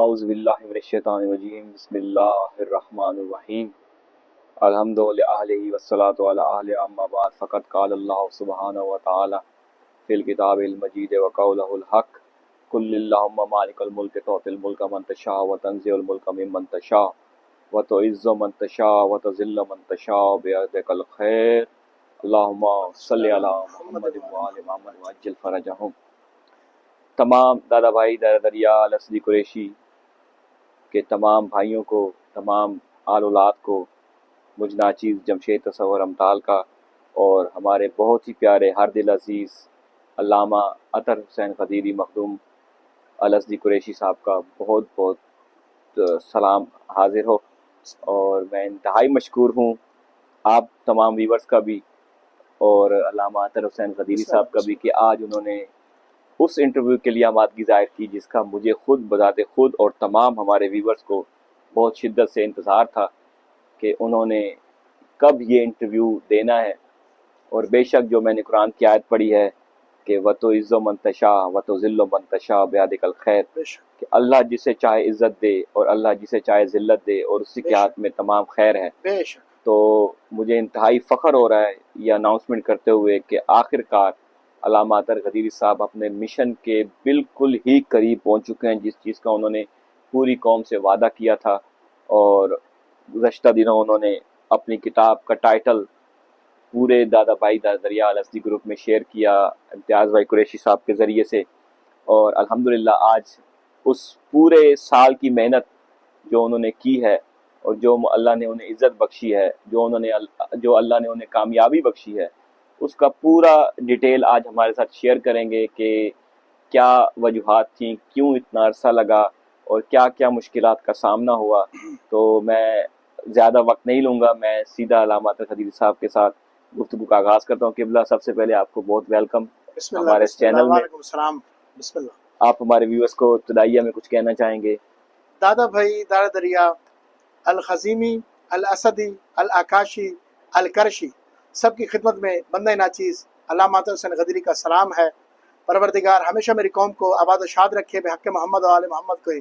اعوذ باللہ من الشیطان الرجیم بسم اللہ الرحمن الرحیم الحمد للہ والصلاة علی اہلہ اما بعد فقد قال اللہ سبحانہ وتعالی فی الکتاب المجید وقولہ الحق قل اللہم مالک الملک تؤتی الملک من تشاء وتنزع الملک ممن تشاء وتعز من تشاء وتذل من تشاء بیدک الخیر اللہم صلی علی محمد وآل محمد وعجل فرجہم۔ تمام دادا بھائی دادا دریا الاسدی قریشی کے تمام بھائیوں کو، تمام آل اولاد کو، مجھ ناچیز جمشید تصور امطال کا اور ہمارے بہت ہی پیارے ہر دل عزیز علامہ عطر حسین قدیری مخدوم الاسدی قریشی صاحب کا بہت بہت سلام حاضر ہو، اور میں انتہائی مشکور ہوں آپ تمام ویورز کا بھی اور علامہ عطر حسین قدیری صاحب کا بھی کہ آج انہوں نے اس انٹرویو کے لیے آمادگی ظاہر کی جس کا مجھے خود بذات خود اور تمام ہمارے ویورز کو بہت شدت سے انتظار تھا کہ انہوں نے کب یہ انٹرویو دینا ہے۔ اور بے شک جو میں نے قرآن کی آیت پڑھی ہے کہ وَتُعِزُّ مَن تَشَاءُ وَتُذِلُّ مَن تَشَاءُ بِیَدِکَ الْخَیرُ، کہ اللہ جسے چاہے عزت دے اور اللہ جسے چاہے ذلت دے اور اسی کے ہاتھ میں تمام خیر ہے۔ تو مجھے انتہائی فخر ہو رہا ہے یہ اناؤنسمنٹ کرتے ہوئے کہ آخر کار علامہ عطر قدیری صاحب اپنے مشن کے بالکل ہی قریب پہنچ چکے ہیں، جس چیز کا انہوں نے پوری قوم سے وعدہ کیا تھا۔ اور گزشتہ دنوں انہوں نے اپنی کتاب کا ٹائٹل پورے دادا بھائی دادا دریا الاسدی گروپ میں شیئر کیا امتیاز بھائی قریشی صاحب کے ذریعے سے، اور الحمدللہ آج اس پورے سال کی محنت جو انہوں نے کی ہے اور جو اللہ نے انہیں عزت بخشی ہے، جو اللہ نے انہیں کامیابی بخشی ہے، اس کا پورا ڈیٹیل آج ہمارے ساتھ شیئر کریں گے کہ کیا وجوہات تھیں، کیوں اتنا عرصہ لگا اور کیا کیا مشکلات کا سامنا ہوا۔ تو میں زیادہ وقت نہیں لوں گا، میں سیدھا علامہ عطر قدیری صاحب کے ساتھ گفتگو کا آغاز کرتا ہوں۔ قبلہ سب سے پہلے آپ کو بہت ویلکم ہمارے چینل میں۔ بسم اللہ۔ آپ ہمارے ویورز کو ابتدائیہ میں کچھ کہنا چاہیں گے؟ دادا بھائی دادا دریا الخزیمی الاسدی العکاشی الکرشی سب کی خدمت میں بندہ ناچیز علامہ عطر حسین قدیری کا سلام ہے۔ پروردگار ہمیشہ میری قوم کو آباد و شاد رکھے بحق محمد و آل محمد کو،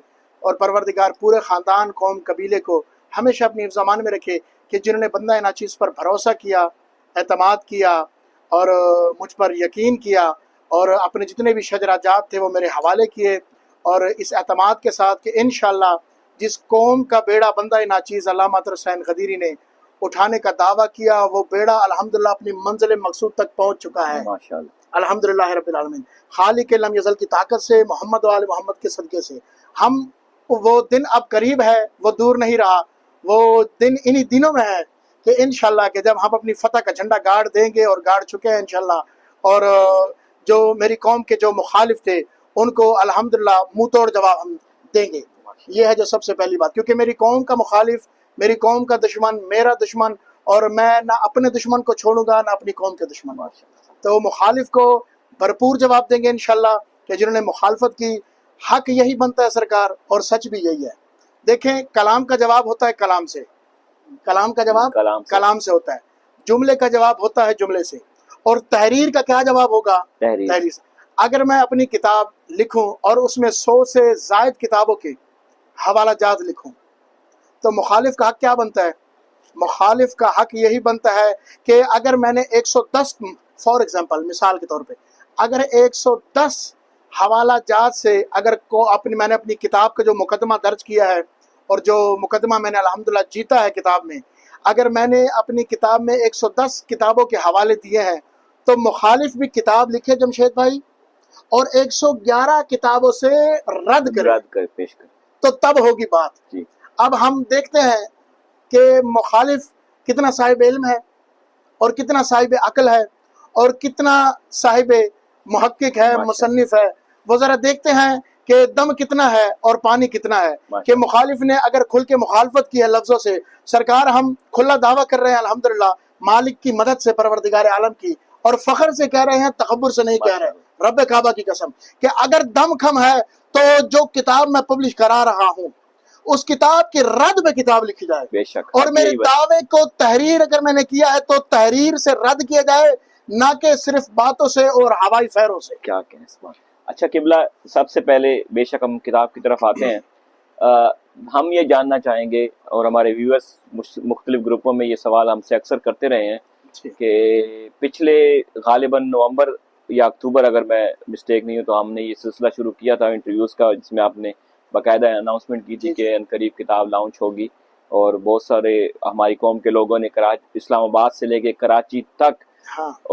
اور پروردگار پورے خاندان قوم قبیلے کو ہمیشہ اپنی حفظ امان میں رکھے کہ جنہوں نے بندہ ناچیز پر بھروسہ کیا، اعتماد کیا اور مجھ پر یقین کیا اور اپنے جتنے بھی شجراجات تھے وہ میرے حوالے کیے، اور اس اعتماد کے ساتھ کہ انشاءاللہ جس قوم کا بیڑا بندہ ناچیز علامہ عطر حسین قدیری نے اٹھانے کا دعویٰ کیا، وہ بیڑا الحمدللہ اپنی منزل مقصود تک پہنچ چکا ہے ماشاءاللہ، الحمدللہ رب العالمین۔ خالق لم یزل کی طاقت سے، محمد و آل محمد کے صدقے سے ہم، وہ دن اب قریب ہے، وہ دور نہیں رہا، وہ دن انہی دنوں میں ہے کہ انشاءاللہ کہ جب ہم اپنی فتح کا جھنڈا گاڑ دیں گے، اور گاڑ چکے ہیں انشاءاللہ، اور جو میری قوم کے جو مخالف تھے ان کو الحمدللہ منہ توڑ جواب ہم دیں گے۔ یہ ہے جو سب سے پہلی بات، کیونکہ میری قوم کا مخالف، میری قوم کا دشمن میرا دشمن، اور میں نہ اپنے دشمن کو چھوڑوں گا نہ اپنی قوم کے دشمن۔ تو مخالف کو بھرپور جواب دیں گے انشاءاللہ کہ جنہوں نے مخالفت کی۔ حق یہی بنتا ہے سرکار، اور سچ بھی یہی ہے۔ دیکھیں، کلام کا جواب ہوتا ہے کلام سے، کلام کا جواب کلام سے ہوتا ہے، جملے کا جواب ہوتا ہے جملے سے، اور تحریر کا کیا جواب ہوگا؟ تحریر سے۔ اگر میں اپنی کتاب لکھوں اور اس میں 100 سے زائد کتابوں کے حوالہ جات لکھوں تو مخالف کا حق کیا بنتا ہے؟ مخالف کا حق یہی بنتا ہے کہ اگر میں نے 110 فار ایگزامپل، مثال کے طور پہ، اگر 110 حوالہ جات سے اگر میں نے اپنی کتاب کا جو مقدمہ درج کیا ہے، اور جو مقدمہ میں نے الحمدللہ جیتا ہے کتاب میں، اگر میں نے اپنی کتاب میں 110 کتابوں کے حوالے دیے ہیں تو مخالف بھی کتاب لکھے جمشید بھائی اور 111 کتابوں سے رد کرے پیش کر، تو تب ہوگی بات۔ اب ہم دیکھتے ہیں کہ مخالف کتنا صاحب علم ہے اور کتنا صاحب عقل ہے اور کتنا صاحب محقق ہے، مصنف ہے۔ وہ ذرا دیکھتے ہیں کہ دم کتنا ہے اور پانی کتنا ہے، کہ مخالف نے اگر کھل کے مخالفت کی ہے لفظوں سے، سرکار ہم کھلا دعویٰ کر رہے ہیں الحمدللہ مالک کی مدد سے، پروردگار عالم کی، اور فخر سے کہہ رہے ہیں، تکبر سے نہیں کہہ رہے، رب کعبہ کی قسم، کہ اگر دم کم ہے تو جو کتاب میں پبلش کرا رہا ہوں اس کتاب کے رد میں کتاب لکھی جائے، بے شک، اور میرے دعوے کو تحریر اگر میں نے کیا ہے تو تحریر سے رد کیا جائے، نہ کہ صرف باتوں سے اور ہوائی فیروں سے۔ کیا کہیں اس بات۔ اچھا قبلہ، سب سے پہلے بے شک ہم کتاب کی طرف آتے ہیں، ہم یہ جاننا چاہیں گے اور ہمارے ویورز مختلف گروپوں میں یہ سوال ہم سے اکثر کرتے رہے ہیں کہ پچھلے غالباً نومبر یا اکتوبر اگر میں مسٹیک نہیں ہوں تو ہم نے یہ سلسلہ شروع کیا تھا انٹرویوز کا، جس میں آپ نے باقاعدہ اناؤنسمنٹ کی تھی کہ عنقریب کتاب لانچ ہوگی، اور بہت سارے ہماری قوم کے لوگوں نے اسلام آباد سے لے کے کراچی تک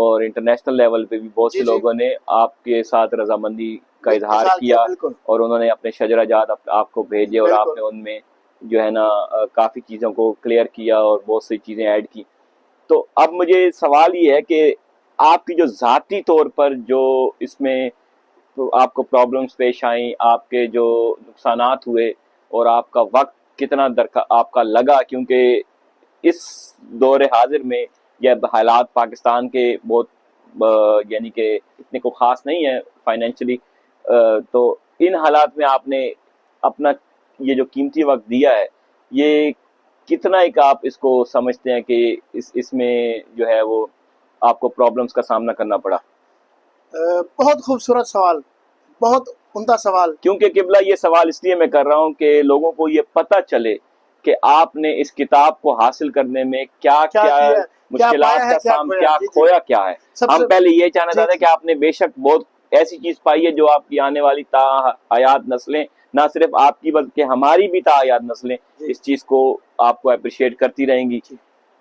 اور انٹرنیشنل لیول پہ بھی بہت سے لوگوں نے آپ کے ساتھ رضامندی کا اظہار کیا، اور انہوں نے اپنے شجرہ جات آپ کو بھیجے، اور آپ نے ان میں جو ہے نا کافی چیزوں کو کلیئر کیا اور بہت سی چیزیں ایڈ کی. تو اب مجھے سوال یہ ہے کہ آپ کی جو ذاتی طور پر جو اس میں آپ کو پرابلمز پیش آئیں، آپ کے جو نقصانات ہوئے، اور آپ کا وقت کتنا آپ کا لگا، کیونکہ اس دور حاضر میں یہ حالات پاکستان کے بہت یعنی کہ اتنے کو خاص نہیں ہے فائنینشلی، تو ان حالات میں آپ نے اپنا یہ جو قیمتی وقت دیا ہے، یہ کتنا ایک آپ اس کو سمجھتے ہیں کہ اس میں جو ہے وہ آپ کو پرابلمز کا سامنا کرنا پڑا؟ بہت خوبصورت سوال، بہت عمدہ سوال. کیونکہ قبلہ یہ سوال اس لیے میں کر رہا ہوں کہ لوگوں کو یہ پتہ چلے کہ آپ نے اس کتاب کو حاصل کرنے میں کیا مشکلات کا سامنا کیا کھویا کیا ہے. ہم پہلے یہ چاہنا چاہتے ہیں کہ آپ نے بے شک بہت ایسی چیز پائی ہے جو آپ کی آنے والی تا حیات نسلیں، نہ صرف آپ کی بلکہ ہماری بھی تا حیات نسلیں اس چیز کو آپ کو اپریشیٹ کرتی رہیں گی.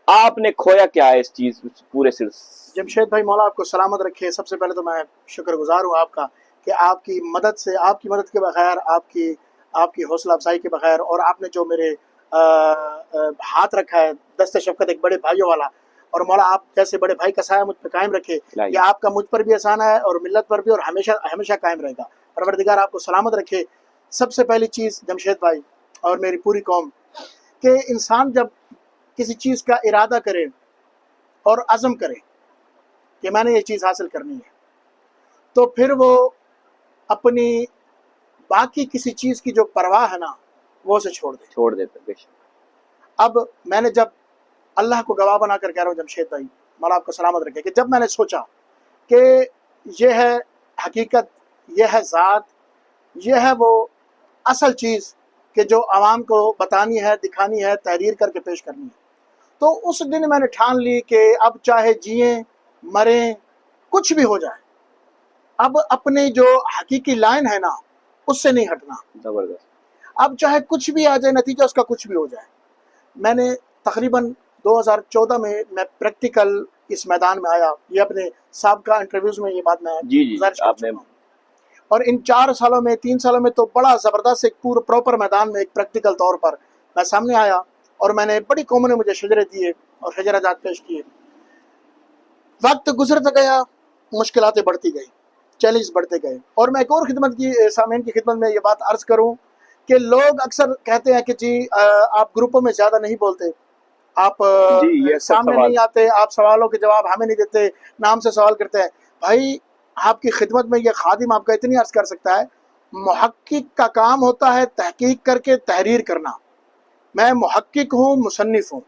آپ نے کھویا کیا ہے اس چیز پورے سلسلے؟ جمشید بھائی مولا آپ کو سلامت رکھے. سب سے پہلے تو میں شکر گزار ہوں آپ کا کہ آپ کی مدد کے بغیر، آپ کی حوصلہ افزائی کے بغیر، اور آپ نے جو میرے ہاتھ رکھا ہے دست شفقت ایک بڑے بھائیوں والا، اور مولا آپ جیسے بڑے بھائی کا سایہ مجھ پہ قائم رکھے. یہ آپ کا مجھ پر بھی احسان ہے اور ملت پر بھی، اور ہمیشہ قائم رہے گا. پروردگار آپ کو سلامت رکھے. سب سے پہلی چیز جمشید بھائی اور میری پوری قوم، کہ انسان جب کسی چیز کا ارادہ کرے اور عزم کرے کہ میں نے یہ چیز حاصل کرنی ہے، تو پھر وہ اپنی باقی کسی چیز کی جو پرواہ ہے نا وہ اسے چھوڑ دیتا. بے شک. اب میں نے جب اللہ کو گواہ بنا کر کہہ رہا ہوں جمشید بھائی مولا آپ کو سلامت رکھے، کہ جب میں نے سوچا کہ یہ ہے حقیقت، یہ ہے ذات، یہ ہے وہ اصل چیز کہ جو عوام کو بتانی ہے، دکھانی ہے، تحریر کر کے پیش کرنی ہے، تو اس دن میں نے ٹھان لی کہ اب چاہے جئیں مریں کچھ بھی ہو جائے، اب اپنی جو حقیقی لائن ہے نا اس سے نہیں ہٹنا. زبردست. اب چاہے کچھ بھی آ جائے، نتیجہ اس کا کچھ بھی ہو جائے. میں نے تقریباً 2014 میں پریکٹیکل اس میدان میں آیا. یہ اپنے سابقہ انٹرویوز میں یہ بات میں گزارش کر چکا ہوں. اور ان 3 سالوں میں تو بڑا زبردست ایک پورا پراپر میدان میں ایک پریکٹیکل طور پر میں سامنے آیا، اور میں نے بڑی قوموں نے مجھے شجرے دیے اور شجرہ جات پیش کیے. وقت گزرتا گیا، مشکلاتیں بڑھتی گئی، چیلنج بڑھتے گئے. اور میں ایک اور خدمت کی سامعین کی خدمت میں یہ بات عرض کروں کہ لوگ اکثر کہتے ہیں کہ جی آپ گروپوں میں زیادہ نہیں بولتے، آپ سامنے نہیں آتے، آپ سوالوں کے جواب ہمیں نہیں دیتے، نام سے سوال کرتے ہیں. بھائی آپ کی خدمت میں یہ خادم آپ کا اتنی عرض کر سکتا ہے، محقق کا کام ہوتا ہے تحقیق کر کے تحریر کرنا. میں محقق ہوں، مصنف ہوں،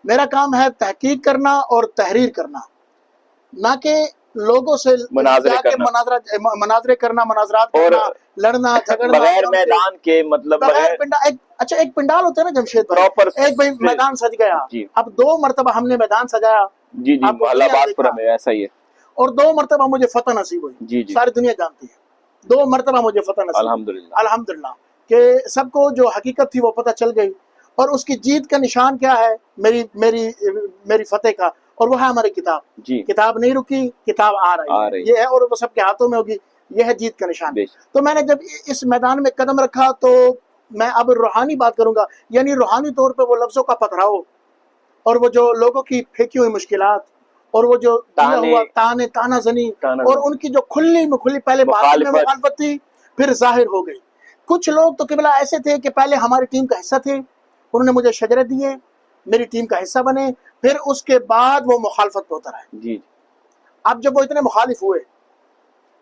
میرا کام ہے تحقیق کرنا اور تحریر کرنا، نہ کہ لوگوں سے مناظرے کرنا، مناظرات کرنا، لڑنا جھگڑنا بغیر میدان کے. مطلب اچھا ایک پنڈال ہوتا ہے نا جمشید بھائی، ایک بھائی میدان سج گیا. اب 2 مرتبہ ہم نے میدان سجایا، جی محلہ باسپورہ میں ایسا ہی ہے، اور 2 مرتبہ مجھے فتح نصیب ہوئی. ساری دنیا جانتی ہے 2 مرتبہ مجھے فتح نصیب ہوئی الحمدللہ، کہ سب کو جو حقیقت تھی وہ پتہ چل گئی. اور اس کی جیت کا نشان کیا ہے میری فتح کا؟ اور وہ ہے ہماری کتاب. کتاب نہیں رکی، کتاب آ رہی یہ ہے، اور وہ سب کے ہاتھوں میں ہوگی. یہ ہے جیت کا نشان. تو میں نے جب اس میدان میں قدم رکھا تو میں اب روحانی بات کروں گا، یعنی روحانی طور پہ وہ لفظوں کا پتھراؤ، اور وہ جو لوگوں کی پھینکی ہوئی مشکلات، اور وہ جو دیا ہوا تانا زنی، اور ان کی جو کھلی پہلے باطن میں مخالفت تھی پھر ظاہر ہو گئی. کچھ لوگ تو قبلہ ایسے تھے کہ پہلے ہماری ٹیم کا حصہ تھے، انہوں نے مجھے شجرے دیے، میری ٹیم کا حصہ بنے، پھر اس کے بعد وہ مخالفت ہوتا رہا. اب جب وہ اتنے مخالف ہوئے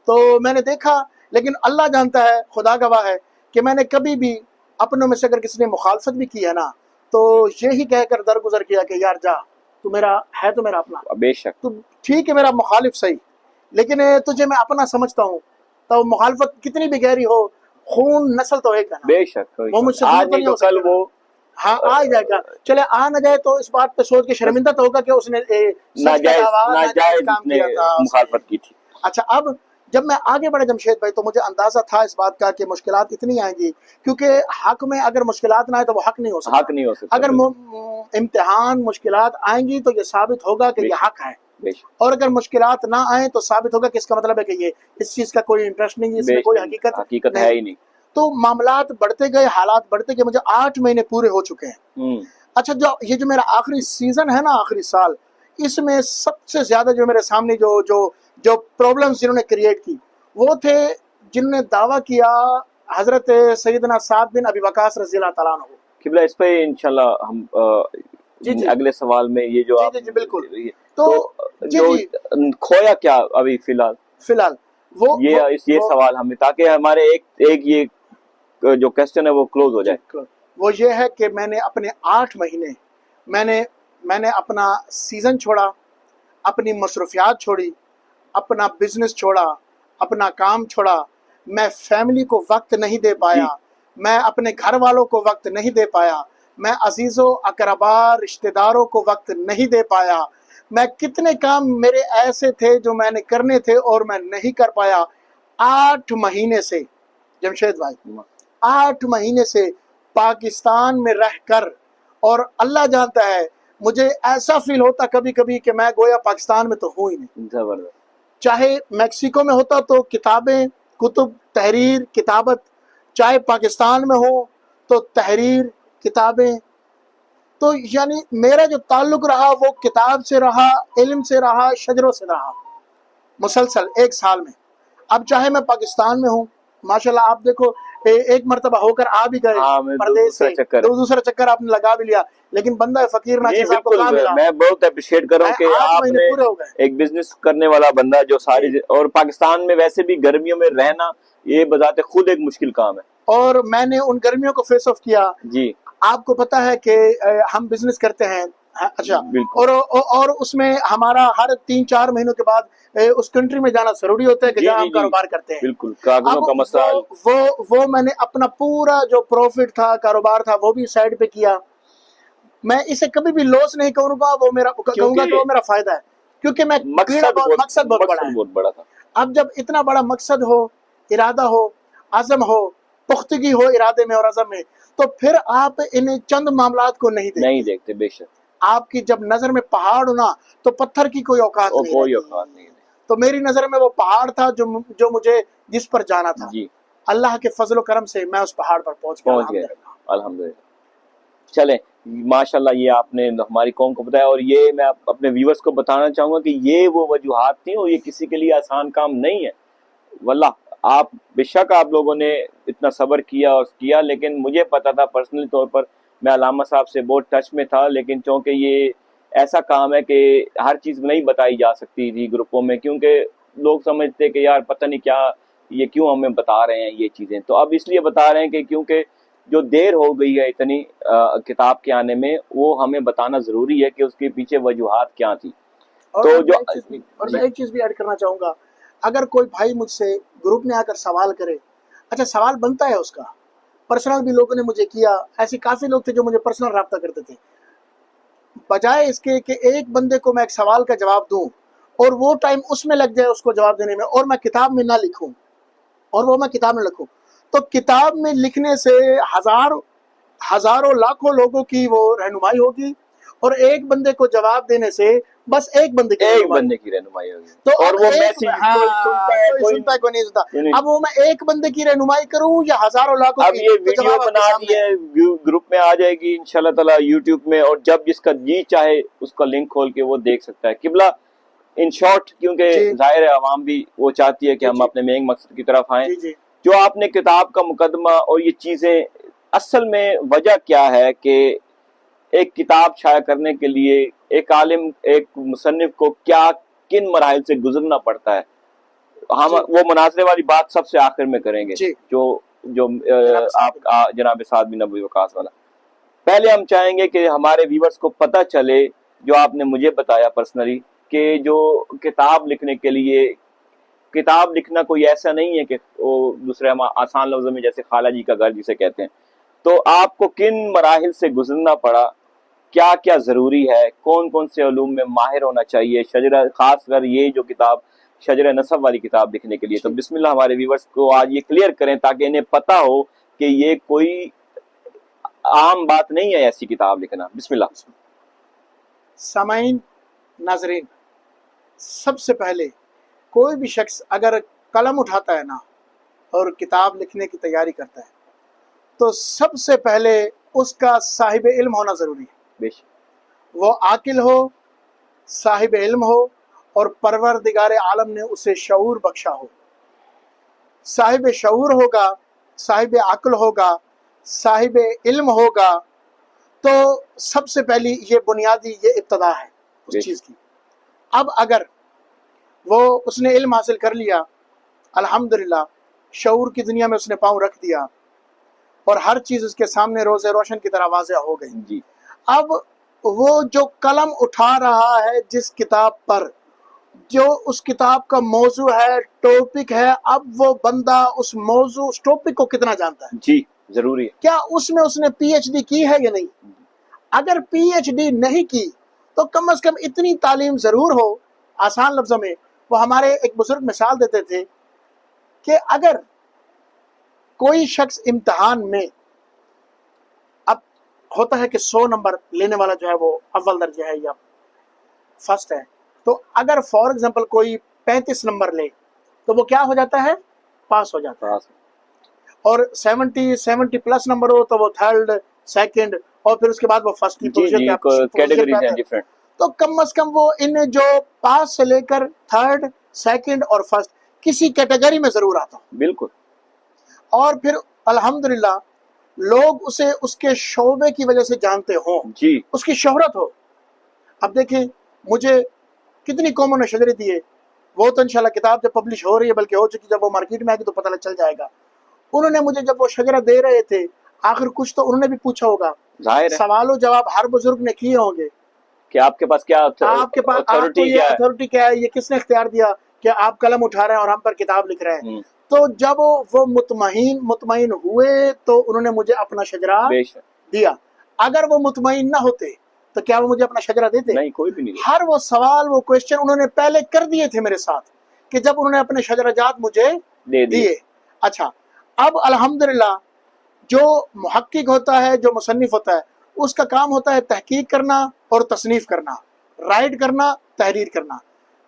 تو میں نے دیکھا، لیکن اللہ جانتا ہے، خدا گواہ ہے کہ میں نے کبھی بھی اپنوں میں سے اگر کسی نے مخالفت بھی کی ہے نا تو یہی کہہ کر درگزر کیا کہ یار جا، تو میرا اپنا. بے شک تو ٹھیک ہے میرا مخالف صحیح، لیکن تجھے میں اپنا سمجھتا ہوں. تو مخالفت کتنی بھی گہری ہو خون نسل تو ایک ہے نا, بے شک وہ مجھ سے آج دور تو نہیں نہیں تو ہو کل سکتا. وہ ہاں آ جائے گا, چلے آ نہ جائے تو اس بات پہ سوچ کے شرمندہ تو ہوگا کہ اس نے سچ کا دعویٰ ناجائز کام نے کیا تھا. مخالفت کی تھی. اچھا, اب جب میں آگے بڑھا جمشید بھائی تو مجھے اندازہ تھا اس بات کا کہ مشکلات اتنی آئیں گی, کیونکہ حق میں اگر مشکلات نہ آئے تو وہ حق نہیں ہو سکتا. حق نہیں ہو سکتا. اگر امتحان مشکلات آئیں گی تو یہ ثابت ہوگا کہ یہ حق ہے, اور اگر مشکلات نہ آئیں تو ثابت ہوگا کہ اس کا مطلب ہے کہ یہ اس چیز کا کوئی انٹرسٹ نہیں, اس میں کوئی حقیقت ہے ہی نہیں. تو معاملات بڑھتے گئے, حالات بڑھتے گئے, مجھے 8 مہینے پورے ہو چکے ہیں. اچھا, یہ جو میرا آخری سیزن ہے نا, آخری سال, اس میں سب سے زیادہ جو میرے سامنے جو پرابلمز جنہوں نے کریٹ کی وہ تھے جنہوں نے دعویٰ کیا حضرت سیدنا سعد بن ابی وقاص رضی اللہ تعالیٰ عنہ. قبلہ اس پہ انشاءاللہ ہم اگلے سوال میں یہ جو جی بالکل, تو جو کھویا کیا ابھی فی الحال وہ یہ سوال ہمیں, تاکہ ہمارے ایک یہ جو کوسچن ہے وہ کلوز ہو جائے. وہ یہ ہے کہ میں نے اپنے 8 مہینے میں نے اپنا سیزن چھوڑا, اپنی مصروفیات چھوڑی, اپنا بزنس چھوڑا, اپنا کام چھوڑا, میں فیملی کو وقت نہیں دے پایا, میں اپنے گھر والوں کو وقت نہیں دے پایا, میں عزیزوں اقربا رشتہ داروں کو وقت نہیں دے پایا, میں کتنے کام میرے ایسے تھے جو میں نے کرنے تھے اور میں نہیں کر پایا. 8 مہینے سے جمشید بھائی, 8 مہینے سے پاکستان میں رہ کر, اور اللہ جانتا ہے مجھے ایسا فیل ہوتا کبھی کبھی کہ میں گویا پاکستان میں تو ہوں ہی نہیں. زبردست. چاہے میکسیکو میں ہوتا تو کتابیں, کتب, تحریر, کتابت, چاہے پاکستان میں ہو تو تحریر, کتابیں. تو یعنی میرا جو تعلق رہا وہ کتاب سے رہا, علم سے رہا, شجروں سے رہا, مسلسل 1 سال میں. اب چاہے میں پاکستان میں ہوں, ماشاءاللہ آپ دیکھو ایک مرتبہ ہو کر آ بھی گئے پردیس سے, دوسرا چکر آپ نے لگا بھی لیا, لیکن بندہ فقیر نہ چیز آپ کو کہاں ملا. میں بہت اپریشیٹ کر رہا ہوں کہ آپ نے ایک بزنس کرنے والا بندہ جو ساری, اور پاکستان میں ویسے بھی گرمیوں میں رہنا یہ بذات خود ایک مشکل کام ہے, اور میں نے ان گرمیوں کو فیس آف کیا. جی آپ کو پتا ہے کہ ہم بزنس کرتے ہیں, اچھا, اور اس میں ہمارا ہر 3-4 مہینوں کے بعد اس کنٹری میں جانا ضروری ہوتا ہے کہ جہاں ہم کاروبار کرتے ہیں. بالکل, کاغذوں کا مسئلہ. وہ میں نے اپنا پورا جو پروفٹ تھا, کاروبار تھا, وہ بھی سائڈ پہ کیا. میں اسے کبھی بھی لاس نہیں کہوں گا, وہ میرا کہوں گا کہ وہ میرا فائدہ ہے, کیونکہ میں مقصد بہت بڑا تھا. اب جب اتنا بڑا مقصد ہو, ارادہ ہو, عزم ہو, پختگی ہو ارادے میں اور عزم میں, تو پھر آپ انہیں چند معاملات کو نہیں دیکھتے. بے شک آپ کی جب نظر میں پہاڑ ہونا تو پتھر کی کوئی اوقات نہیں. تو میری نظر میں وہ پہاڑ تھا جو مجھے جس پر جانا تھا. جی, اللہ کے فضل و کرم سے میں اس پہاڑ پر پہنچ گیا الحمدللہ. چلیں ماشاءاللہ, یہ آپ نے ہماری قوم کو بتایا, اور یہ میں اپنے ویورز کو بتانا چاہوں گا کہ یہ وہ وجوہات تھیں, اور یہ کسی کے لیے آسان کام نہیں ہے. واللہ آپ بے شک آپ لوگوں نے اتنا صبر کیا, لیکن مجھے پتا تھا پرسنلی طور پر, میں علامہ صاحب سے بہت ٹچ میں تھا, لیکن چونکہ یہ ایسا کام ہے کہ ہر چیز نہیں بتائی جا سکتی تھی گروپوں میں, کیونکہ لوگ سمجھتے کہ یار پتہ نہیں کیا یہ کیوں ہمیں بتا رہے ہیں یہ چیزیں. تو اب اس لیے بتا رہے ہیں کہ کیونکہ جو دیر ہو گئی ہے اتنی کتاب کے آنے میں, وہ ہمیں بتانا ضروری ہے کہ اس کے پیچھے وجوہات کیا تھی. تو جو میں ایک چیز بھی ایڈ کرنا چاہوں گا, اگر کوئی بھائی مجھ سے گروپ میں آ کر سوال کرے, اچھا سوال بنتا ہے اس کا, پرسنل بھی لوگوں نے مجھے کیا, ایسے کافی لوگ تھے جو مجھے پرسنل رابطہ کرتے تھے, بجائے اس کے کہ ایک بندے کو میں ایک سوال کا جواب دوں اور وہ ٹائم اس میں لگ جائے اس کو جواب دینے میں, اور میں کتاب میں نہ لکھوں, تو کتاب میں لکھنے سے ہزاروں لاکھوں لوگوں کی وہ رہنمائی ہوگی, اور ایک بندے کو جواب دینے سے بس ایک بندے کی رہنمائی ہوگی. تو اور وہ میسج کوئی سنتا ہے, کوئی سنتا ہے, کوئی نہیں سنتا. اب وہ میں ایک بندے کی رہنمائی کروں یا ہزاروں لاکھوں کی. اب یہ ویڈیو بنا دی ہے, گروپ میں آ جائے گی انشاءاللہ تعالی یوٹیوب میں, اور جب جس کا جی چاہے اس کا لنک کھول کے وہ دیکھ سکتا ہے. قبلہ ان شارٹ, کیونکہ ظاہر ہے عوام بھی وہ چاہتی ہے کہ ہم اپنے مین مقصد کی طرف آئیں. جو آپ نے کتاب کا مقدمہ اور یہ چیزیں, اصل میں وجہ کیا ہے کہ ایک کتاب شائع کرنے کے لیے ایک عالم, ایک مصنف کو کن مراحل سے گزرنا پڑتا ہے, ہم وہ مناظرے والی بات سب سے آخر میں کریں گے, جو آپ جناب سعد بن ابی وقاص والا. پہلے ہم چاہیں گے کہ ہمارے ویورز کو پتہ چلے, جو آپ نے مجھے بتایا پرسنلی, کہ جو کتاب لکھنے کے لیے کتاب لکھنا کوئی ایسا نہیں ہے کہ وہ دوسرے ہم آسان لفظوں میں جیسے خالہ جی کا گھر جسے کہتے ہیں. تو آپ کو کن مراحل سے گزرنا پڑا, کیا کیا ضروری ہے, کون کون سے علوم میں ماہر ہونا چاہیے, شجرہ خاص کر یہ جو کتاب شجرہ نسب والی کتاب لکھنے کے لیے. تو بسم اللہ ہمارے ویورز کو آج یہ کلیئر کریں تاکہ انہیں پتہ ہو کہ یہ کوئی عام بات نہیں ہے ایسی کتاب لکھنا. بسم اللہ. سامعین ناظرین, سب سے پہلے کوئی بھی شخص اگر قلم اٹھاتا ہے نا اور کتاب لکھنے کی تیاری کرتا ہے تو سب سے پہلے اس کا صاحب علم ہونا ضروری ہے. بے شک. وہ عاقل ہو, صاحب علم ہو, اور پروردگار عالم نے اسے شعور بخشا ہو. صاحب شعور ہوگا, صاحب عقل ہوگا, صاحب علم ہوگا, تو سب سے پہلی یہ بنیادی یہ ابتدا ہے اس چیز کی. اب اگر وہ اس نے علم حاصل کر لیا, الحمدللہ شعور کی دنیا میں اس نے پاؤں رکھ دیا اور ہر چیز اس کے سامنے روز روشن کی طرح واضح ہو گئی. جی. اب وہ جو قلم اٹھا رہا ہے جس کتاب پر, جو اس کتاب کا موضوع ہے, ٹاپک ہے, اب وہ بندہ اس موضوع اس ٹاپک کو کتنا جانتا ہے. جی ضروری ہے. کیا اس میں اس نے پی ایچ ڈی کی ہے یا نہیں؟ اگر پی ایچ ڈی نہیں کی تو کم از کم اتنی تعلیم ضرور ہو. آسان لفظوں میں وہ ہمارے ایک بزرگ مثال دیتے تھے کہ اگر کوئی شخص امتحان میں, اب ہوتا ہے کہ 100 نمبر لینے والا جو ہے وہ اول درجہ ہے یا فرسٹ ہے, تو اگر فار ایگزامپل کوئی 35 نمبر لے تو وہ کیا ہو جاتا ہے, پاس ہو جاتا ہے. اور 70 پلس نمبر ہو تو وہ تھرڈ, سیکنڈ, اور پھر اس کے بعد وہ فرسٹ کی پوزیشن. تو کم از کم وہ ان جو پاس سے لے کر تھرڈ, سیکنڈ اور فرسٹ کسی کیٹیگری میں ضرور آتا ہوں. بالکل. اور پھر الحمدللہ لوگ اسے اس کے شعبے کی وجہ سے جانتے ہوں, جی, اس کی شہرت ہو. اب دیکھیں مجھے کتنی قوموں نے شجرے دیے, وہ تو انشاءاللہ کتاب جب پبلش ہو رہی ہے, بلکہ ہو چکی, جب وہ مارکیٹ میں آئے گی تو پتہ چل جائے گا. انہوں نے مجھے جب وہ شجرہ دے رہے تھے, آخر کچھ تو انہوں نے بھی پوچھا ہوگا, سوال و جواب ہر بزرگ نے کیے ہوں گے کہ آپ کے پاس کیا آپ کے پاس اتھارٹی کیا ہے, یہ کس نے اختیار دیا کہ آپ قلم اٹھا رہے ہیں اور ہم پر کتاب لکھ رہے ہیں. تو جب وہ مطمئن ہوئے تو انہوں نے مجھے اپنا شجرہ دیا. اگر وہ مطمئن نہ ہوتے تو کیا وہ مجھے اپنا شجرہ دیتے؟ نہیں, کوئی بھی نہیں. ہر وہ سوال, وہ کوشچن انہوں نے پہلے کر دیے تھے میرے ساتھ کہ جب انہوں نے اپنے شجرہ جات مجھے دیے. اچھا, اب الحمدللہ جو محقق ہوتا ہے, جو مصنف ہوتا ہے, اس کا کام ہوتا ہے تحقیق کرنا اور تصنیف کرنا, رائٹ کرنا, تحریر کرنا.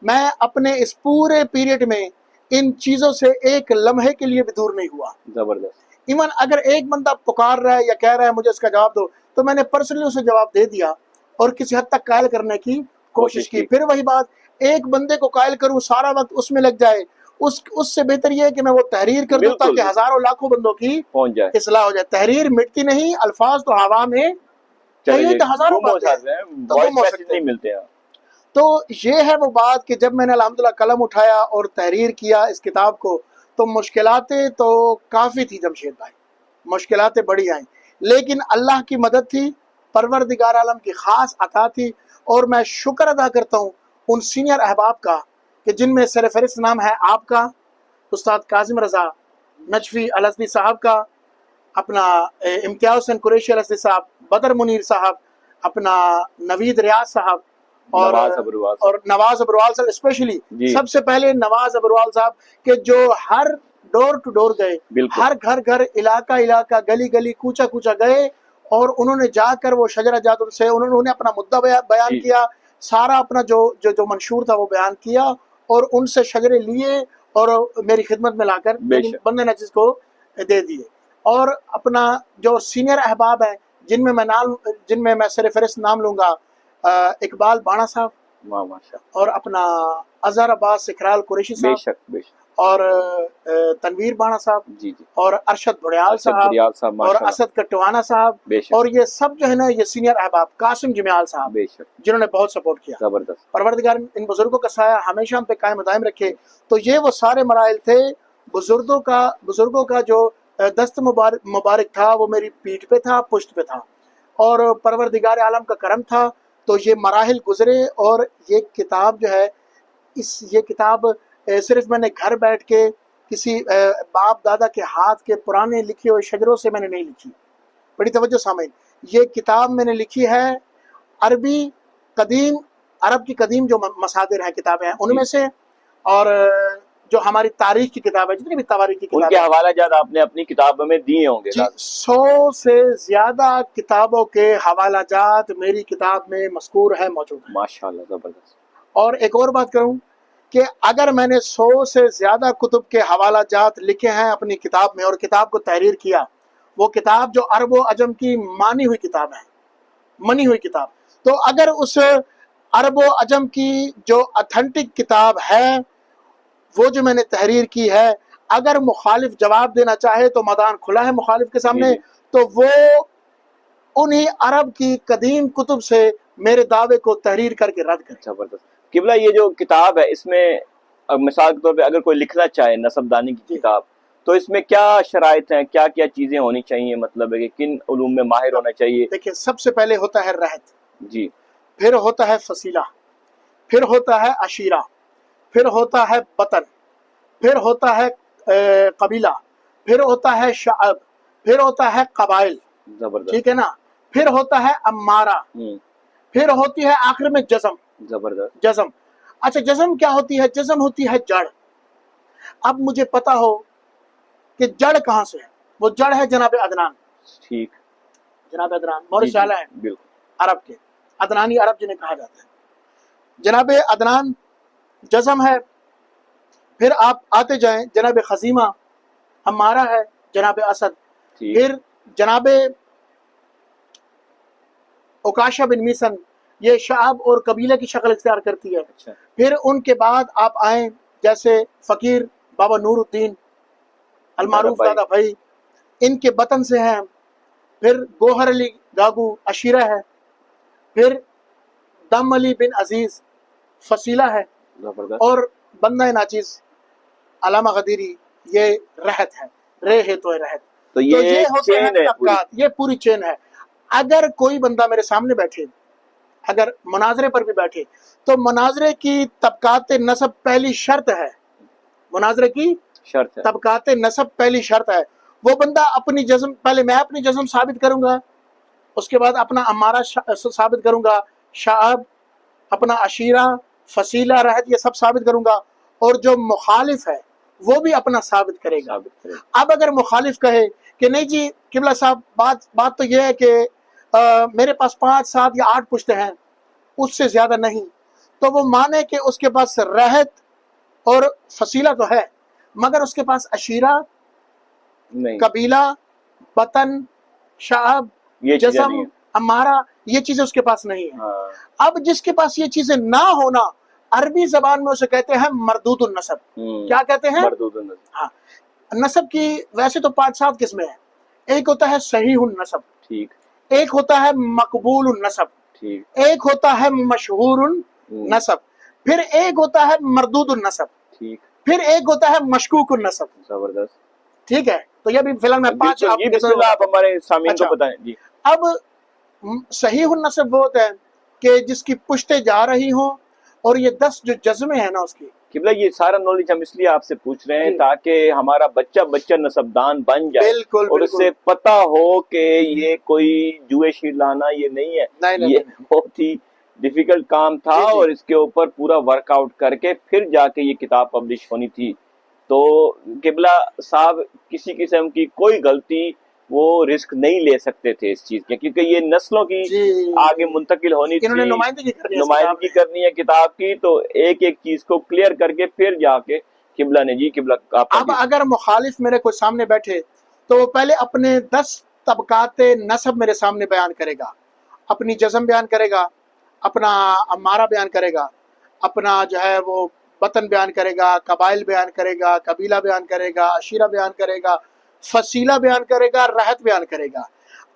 میں اپنے اس پورے پیریڈ میں ان چیزوں سے ایک لمحے کے لیے بھی دور نہیں ہوا. زبردست. ایون اگر ایک بندہ پکار رہا ہے یا کہہ رہا ہے مجھے اس کا جواب دو, تو میں نے پرسنلی اسے جواب دے دیا اور کسی حد تک قائل کرنے کی کوشش کی. پھر وہی بات, ایک بندے کو قائل کروں, سارا وقت اس میں لگ جائے, اس سے بہتر یہ ہے کہ میں وہ تحریر کر دوں تاکہ ہزاروں لاکھوں بندوں کی اصلاح ہو جائے. تحریر مٹتی نہیں, الفاظ تو ہوا میں ہزاروں نہیں ملتے ہیں. تو یہ ہے وہ بات کہ جب میں نے الحمدللہ قلم اٹھایا اور تحریر کیا اس کتاب کو, تو مشکلاتیں تو کافی تھی جمشید بھائی, مشکلاتیں بڑی آئیں, لیکن اللہ کی مدد تھی, پروردگار عالم کی خاص عطا تھی. اور میں شکر ادا کرتا ہوں ان سینئر احباب کا کہ جن میں سر فہرست نام ہے آپ کا, استاد کاظم رضا نجفی الازدی صاحب کا, اپنا امتیاز حسین قریشی الازدی صاحب, بدر منیر صاحب, اپنا نوید ریاض صاحب, اور نواز ابروال صاحب. اسپیشلی سب سے پہلے نواز ابروال صاحب کہ جو ہر ڈور ٹو ڈور گئے, ہر گھر علاقہ گلی گلی کوچا کوچا گئے, اور انہوں نے جا کر وہ شجرہ جات سے انہوں نے اپنا مدعا بیان کیا, سارا اپنا جو منشور تھا وہ بیان کیا, اور ان سے شجرے لیے اور میری خدمت میں لا کر بندے نجس کو دے دیے. اور اپنا جو سینئر احباب ہیں جن میں میں سر فہرست نام لوں گا, اقبال بانا صاحب, اور اپنا اظہر عباس سکھرال قریشی صاحب, اور تنویر بانا صاحب, اور ارشد بھڑیال صاحب, اور اسد کٹوانا صاحب, اور یہ سب جو ہے نا یہ سینئر احباب, قاسم جمیال صاحب, جنہوں نے بہت سپورٹ کیا. پروردگار ان بزرگوں کا سایہ ہمیشہ ہم پہ قائم دائم رکھے. تو یہ وہ سارے مراحل تھے. بزرگوں کا جو دست مبارک تھا وہ میری پیٹھ پہ تھا, پشت پہ تھا, اور پروردگار عالم کا کرم تھا. تو یہ مراحل گزرے, اور یہ کتاب جو ہے یہ کتاب صرف میں نے گھر بیٹھ کے کسی باپ دادا کے ہاتھ کے پرانے لکھے ہوئے شجروں سے میں نے نہیں لکھی. بڑی توجہ سامعین، یہ کتاب میں نے لکھی ہے عربی قدیم، عرب کی قدیم جو مصادر ہیں، کتابیں ہیں ان میں سے، اور جو ہماری تاریخ کی کتاب ہے، جتنی بھی تاریخ کی ان کتاب کے حوالہ جات آپ نے اپنی کتابوں میں دیے ہوں گے. جی 100 سے زیادہ کتابوں کے حوالہ جات میری کتاب میں مذکور ہے، موجود ہیں. ماشاءاللہ، زبردست. اور ایک اور بات کروں کہ اگر میں نے 100 سے زیادہ کتب کے حوالہ جات لکھے ہیں اپنی کتاب میں اور کتاب کو تحریر کیا، وہ کتاب جو عرب و عجم کی مانی ہوئی کتاب ہے، منی ہوئی کتاب، تو اگر اس عرب و عجم کی جو اتھینٹک کتاب ہے وہ جو میں نے تحریر کی ہے، اگر مخالف جواب دینا چاہے تو میدان کھلا ہے مخالف کے سامنے، تو وہ انہی عرب کی قدیم کتب سے میرے دعوے کو تحریر کر کے رد کرے. زبردست. قبلہ یہ جو کتاب ہے اس میں مثال کے طور پہ اگر کوئی لکھنا چاہے نسب دانی کی کتاب، تو اس میں کیا شرائط ہیں، کیا کیا چیزیں ہونی چاہیے، مطلب ہے کہ کن علوم میں ماہر ہونا چاہیے؟ دیکھیں، سب سے پہلے ہوتا ہے رہت، جی، پھر ہوتا ہے فصیلہ، پھر ہوتا ہے عشیرہ، پھر ہوتا ہے بطن، پھر ہوتا ہے قبیلہ، پھر ہوتا ہے شعب، پھر ہوتا ہے قبائل. زبردست. ٹھیک ہے نا؟ پھر ہوتا ہے امارہ، پھر ہوتی ہے آخر میں جزم. زبردست. جزم. اچھا، جزم کیا ہوتی ہے؟ جزم ہوتی ہے جڑ. اب مجھے پتا ہو کہ جڑ کہاں سے ہے، وہ جڑ ہے جناب عدنان. ٹھیک. جناب عدنان مورد شالہ ہے بالکل عرب کے، عدنانی عرب جنہیں کہا جاتا ہے. جناب عدنان جزم ہے. پھر آپ آتے جائیں، جناب خزیمہ ہمارا ہے، جناب اسد. پھر جناب اوکاشا بن میسن، یہ شعب اور قبیلے کی شکل اختیار کرتی ہے. پھر ان کے بعد آپ آئیں جیسے فقیر بابا نور الدین المعروف دادا بھائی، ان کے بطن سے ہیں. پھر گوہر علی گاگو عشیرہ ہے. پھر دم علی بن عزیز فصیلہ ہے. اور بندہ ناچیز علامہ غدیری یہ رہت ہے، رے ہے تو رہت. تو یہ ہوتے ہیں طبقات، یہ پوری چین ہے. اگر کوئی بندہ میرے سامنے بیٹھے، اگر مناظرے پر بھی بیٹھے، تو مناظرے کی طبقات نسب پہلی شرط ہے. مناظرے کی شرط ہے، طبقات نسب پہلی شرط ہے. وہ بندہ اپنی جزم، پہلے میں اپنی جزم ثابت کروں گا، اس کے بعد اپنا امارہ ثابت کروں گا، شعب، اپنا عشیرہ، فصیلہ، رہت، یہ سب ثابت کروں گا. اور جو مخالف ہے وہ بھی اپنا ثابت کرے گا. اب اگر مخالف کہے کہ نہیں جی قبلہ صاحب، بات تو یہ ہے کہ میرے پاس 5 7 یا 8 پشتے ہیں، اس سے زیادہ نہیں، تو وہ مانے کہ اس کے پاس رہت اور فصیلہ تو ہے، مگر اس کے پاس عشیرہ، قبیلہ، بطن، شعب، جزم، امارہ، یہ چیزیں اس کے پاس نہیں ہیں. اب جس کے پاس یہ چیزیں نہ ہونا، عربی زبان میں اسے کہتے ہیں مردود النسب. کیا کہتے ہیں؟ مردود النسب. ہاں، نسب کی ویسے تو 5 7 قسمیں ہیں. ایک ہوتا ہے صحیح النسب، ٹھیک. ایک ہوتا ہے مقبول النسب، ٹھیک. ایک ہوتا ہے مشہور النسب. پھر ایک ہوتا ہے مردود النسب، ٹھیک. پھر ایک ہوتا ہے مشکوک النسب. زبردست. ٹھیک ہے. تو یہ بھی فی الحال میں 5 آپ ہمارے سامعین کو بتائیں. جی. اب صحیح النسب وہ ہوتا ہے کہ جس کی پشتیں جا رہی ہوں، اور یہ 10 جو جزمیں ہیں نا اس کی. قبلہ یہ سارا نالج ہم اس لیے آپ سے پوچھ رہے ہیں تاکہ ہمارا بچہ نسبدان بن جائے. بالکل، اور اس سے پتہ ہو کہ یہ کوئی جوئے شیر لانا یہ نہیں ہے، یہ بہت ہی ڈیفیکلٹ کام تھا، اور اس کے اوپر پورا ورک آؤٹ کر کے پھر جا کے یہ کتاب پبلش ہونی تھی. تو قبلہ صاحب کسی قسم کی کوئی غلطی وہ رسک نہیں لے سکتے تھے اس چیز کے، کیونکہ یہ نسلوں کی آگے منتقل ہونی تھی، نمائندگی کرنی ہے کتاب کی. تو ایک ایک چیز کو کلیئر کر کے پھر جا کے قبلہ نے قبلہ. اب اگر مخالف میرے کوئی سامنے بیٹھے تو وہ پہلے اپنے 10 طبقات نسب میرے سامنے بیان کرے گا. اپنی جزم بیان کرے گا، اپنا امارہ بیان کرے گا، اپنا جو ہے وہ وطن بیان کرے گا، قبائل بیان کرے گا، قبیلہ بیان کرے گا، عشیرہ بیان کرے گا، فصیلہ بیان کرے گا، رہت بیان کرے گا.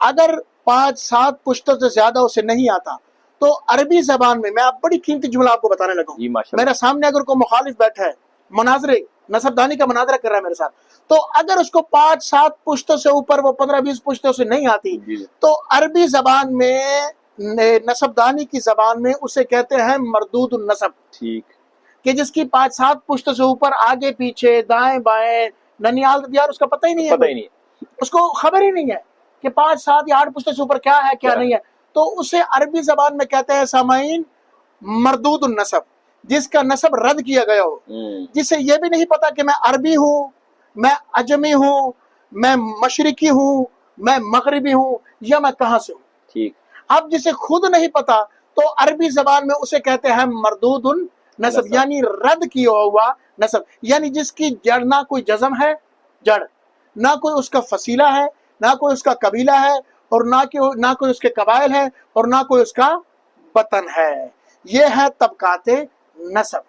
اگر 5 7 پشتوں سے زیادہ اسے نہیں آتا تو عربی زبان میں آپ بڑی قیمتی جملہ آپ کو بتانے لگا ہوں. میرے سامنے اگر کوئی مخالف بیٹھا ہے، مناظرے نسب دانی کا مناظرہ کر رہا ہے میرے ساتھ، تو اگر اس کو 5 7 پشتوں سے اوپر، وہ 15 20 پشتوں سے نہیں آتی، تو عربی زبان میں نسب دانی کی زبان میں اسے کہتے ہیں مردود النسب. ٹھیک. کہ جس کی 5-7 پشتوں سے اوپر آگے پیچھے دائیں بائیں ننیال یار اس کا پتہ ہی نہیں ہے، پتہ ہی نہیں اس کو خبر ہی نہیں ہے کہ 5-7 یا 8 پشتوں سے اوپر کیا ہے کیا نہیں ہے. تو اسے عربی زبان میں کہتے ہیں سامعین مردود النسب، جس کا نسب رد کیا گیا ہو، جسے یہ بھی نہیں پتا کہ میں عربی ہوں، میں عجمی ہوں، میں مشرقی ہوں، میں مغربی ہوں، یا میں کہاں سے ہوں. ٹھیک. اب جسے خود نہیں پتا تو عربی زبان میں اسے کہتے ہیں مردود النسب، یعنی رد کیا ہوا نسب، یعنی جس کی جڑ نہ کوئی جزم ہے جڑ، نہ کوئی اس کا فصیلہ ہے، نہ کوئی اس کا قبیلہ ہے، اور نہ کوئی اس کے قبائل ہے، اور نہ کوئی اس کا وطن ہے. یہ ہے طبقات نسب.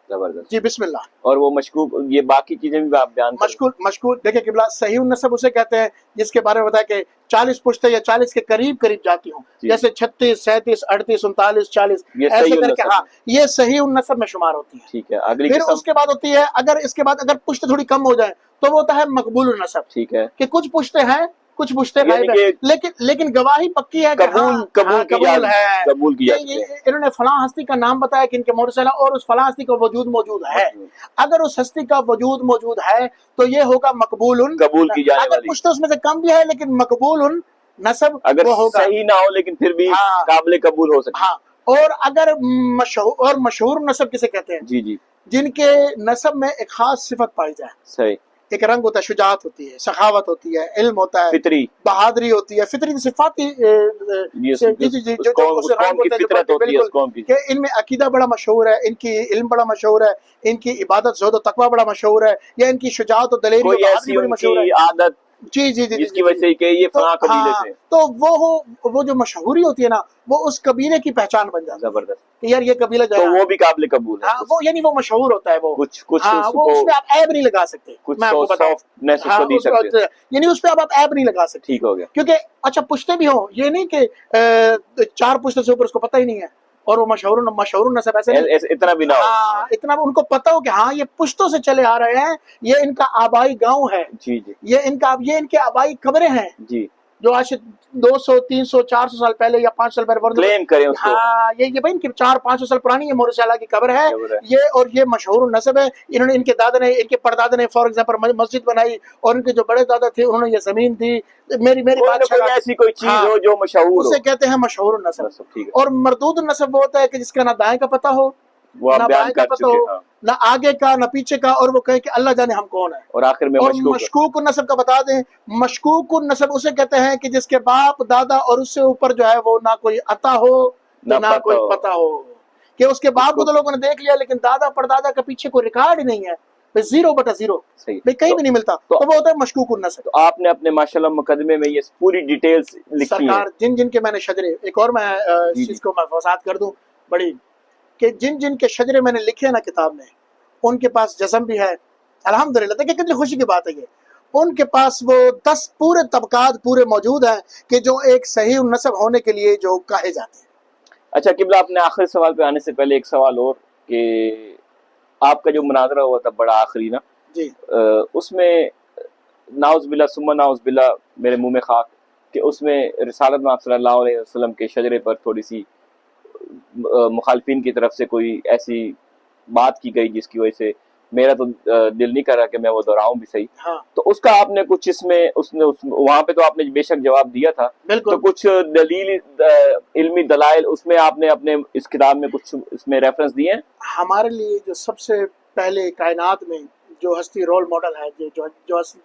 زبردست. جی بسم اللہ. اور وہ مشکوک، یہ باقی چیزیں بھی آپ بیان کریں. مشکوک دیکھیں قبلہ، صحیح النسب اسے کہتے ہیں جس کے بارے میں بتایا کہ 40 پشتیں یا 40 کے قریب جاتی ہوں، جیسے 36 37 38 39 40 ایسے کر کے. ہاں یہ صحیح النسب میں شمار ہوتی ہے. ٹھیک ہے. اگلی پھر اس کے بعد ہوتی ہے اگر پشت تھوڑی کم ہو جائے تو وہ ہوتا ہے مقبول النسب. ٹھیک ہے کہ کچھ پشتے ہیں کچھ پشتے غائب ہیں، لیکن گواہی پکی ہے کہ قبول ہے. انہوں نے فلاں ہستی کا نام بتایا کہ ان کے مرسل اور اس فلاں ہستی کا وجود موجود ہے. اگر اس ہستی کا وجود موجود ہے تو یہ ہوگا مقبول قبول کی جانے والی. اگر پشتوں اس میں سے کم بھی ہے لیکن مقبول نسب اگر وہ ہوگا. صحیح نہ ہو لیکن پھر بھی قابل قبول ہو سکتا. ہاں. اور اگر مشہور نسب کسے کہتے ہیں؟ جی جی. جن کے نسب میں ایک خاص صفت پائی جائے. صحیح. ایک رنگ ہوتا ہے، شجاعت ہوتی ہے، سخاوت ہوتی ہے، علم ہوتا ہے، فطری بہادری ہوتی ہے، فطری صفاتی کہ ان میں عقیدہ بڑا مشہور ہے، ان کی علم بڑا مشہور ہے، ان کی عبادت زہد و تقوی بڑا مشہور ہے، یا ان کی شجاعت و دلیری و بہادری بڑی مشہور ہے. عادت جی جی جی جس کی وجہ سے کہ یہ فلاں قبیلے سے، تو وہ جو مشہوری ہوتی ہے نا وہ اس قبیلے کی پہچان بن جاتی ہے. زبردست. کہ یار یہ قبیلہ جو ہے تو وہ بھی قابل قبول ہے. وہ یعنی وہ مشہور ہوتا ہے. وہ کچھ وہ اس پہ آپ عیب نہیں لگا سکتے. میں آپ کو بتاؤں یعنی اس پہ آپ عیب نہیں لگا سکتے. ٹھیک ہو گیا. کیونکہ اچھا پشتے بھی ہوں، یہ نہیں کہ 4 پشتوں سے اوپر اس کو پتہ ہی نہیں ہے اور وہ مشہور نسب ایسے نہیں. اتنا بھی نہ ہو. اتنا ان کو پتہ ہو کہ ہاں یہ پشتوں سے چلے آ رہے ہیں، یہ ان کا آبائی گاؤں ہے. جی جی. یہ ان کے آبائی قبریں ہیں. جی. جو آج 200 300 400 سال پہلے یا 5 سال پہلے کلیم کریں اس کو. ہاں یہ بھائی 400-500 سال پرانی یہ مورث اعلیٰ کی قبر ہے یہ، اور یہ مشہور نسب ہے. انہوں نے ان کے دادا نے ان کے پردادا نے فار ایگزامپل مسجد بنائی، اور ان کے جو بڑے دادا تھے انہوں نے یہ زمین دی. میری بات ایسی کوئی چیز ہو جو مشہور اسے کہتے ہیں مشہور نسب. اور مردود نسب وہ ہوتا ہے کہ جس کا نہ دائیں کا پتہ ہو، نہ بائیں کا پتہ ہو، نہ آگے کا نہ پیچھے کا، اور وہ کہے کہ اللہ جانے ہم کون ہیں. اور آخر میں مشکوک النسب کا بتا دیں. مشکوک النسب اسے کہتے ہیں کہ جس کے باپ دادا اور اس سے اوپر جو ہے وہ نہ کوئی عطا ہو نہ کوئی پتہ ہو. کہ اس کے باپ کو تو لوگوں نے دیکھ لیا لیکن دادا پردادا کا پیچھے کوئی ریکارڈ ہی نہیں ہے، 0/0 کہیں بھی نہیں ملتا، تو وہ ہوتا ہے مشکوک النسب. تو آپ نے اپنے ماشاءاللہ مقدمے میں یہ پوری ڈیٹیلز لکھی ہیں. سرکار جن کے میں نے شجرے، ایک اور میں اس چیز کو میں وضاحت کر دوں بڑی، کہ جن کے شجرے میں نے لکھے نا کتاب میں، ان کے پاس جزم بھی ہے الحمدللہ. دیکھیں کتنی خوشی کی بات ہے یہ. ان کے پاس وہ 10 پورے طبقات پورے موجود ہیں کہ جو ایک صحیح النسب ہونے کے لیے جو کہے جاتے ہیں. اچھا قبلہ، آپ نے آخری سوال پہ آنے سے پہلے ایک سوال اور، کہ آپ کا جو مناظرہ ہوا تھا بڑا آخری نا، جی اس میں ناؤز باللہ ثم ناؤز باللہ میرے منہ میں خاک، کہ اس میں رسالت میں آپ صلی اللہ علیہ وسلم کے شجرے پر تھوڑی سی مخالفین کی طرف سے کوئی ایسی بات کی گئی جس کی وجہ سے میرا تو دل نہیں کر رہا کہ میں وہ دہراؤں بھی صحیح. ہاں. تو اس کا آپ نے کچھ اس میں وہاں پہ تو آپ نے بے شک جواب دیا تھا، تو کچھ دلیل علمی دلائل اس میں آپ نے اپنے اس کتاب میں کچھ اس میں ریفرنس دیے ہیں؟ ہمارے لیے جو سب سے پہلے کائنات میں جو ہستی رول ماڈل ہے، جو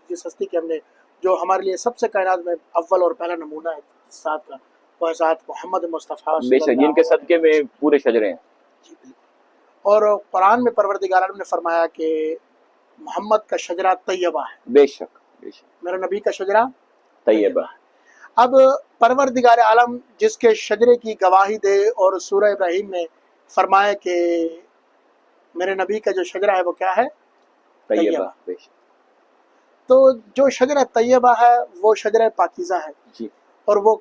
جس ہستی کے ہم نے، جو ہمارے لیے سب سے کائنات میں اول اور پہلا نمونہ ہے ساتھ کا، وہ ذات محمد مصطفیٰ بے شک، جن کے صدقے میں پورے شجرے ہیں. اور قرآن میں پروردگار عالم نے فرمایا کہ محمد کا شجرہ طیبہ ہے. بے شک بے شک، میرا نبی کا شجرہ طیبہ. اب پروردگار عالم جس کے شجرے کی گواہی دے، اور سورہ ابراہیم میں فرمایا کہ میرے نبی کا جو شجرہ ہے وہ کیا ہے؟ طیبہ. بے شک. تو جو شجرہ طیبہ ہے وہ شجرہ پاکیزہ ہے. جی. اور وہ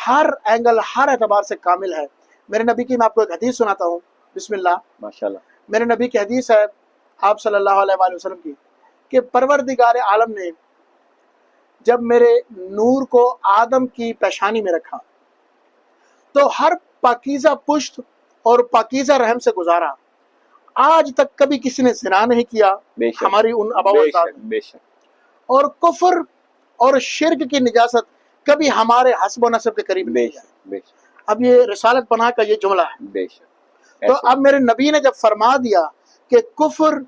ہر اینگل ہر اعتبار سے کامل ہے. میرے نبی کی میں آپ کو ایک حدیث سناتا ہوں. بسم اللہ. ماشاءاللہ. میرے نبی کی حدیث ہے آپ صلی اللہ علیہ وآلہ وسلم کی، کہ پروردگار عالم نے جب میرے نور کو آدم کی پیشانی میں رکھا تو ہر پاکیزہ پشت اور پاکیزہ رحم سے گزارا، آج تک کبھی کسی نے زنا نہیں کیا بے شک ہماری ان آبا و بے اجداد شک نے، بے شک اور کفر اور شرک کی نجاست کبھی ہمارے حسب و نسب کے قریب بے نہیں جائے۔ شک بے شک اب یہ رسالت پناہ کا یہ جملہ ہے، بے شک تو ایسے اب میرے نبی نے جب فرما دیا کہ کفر،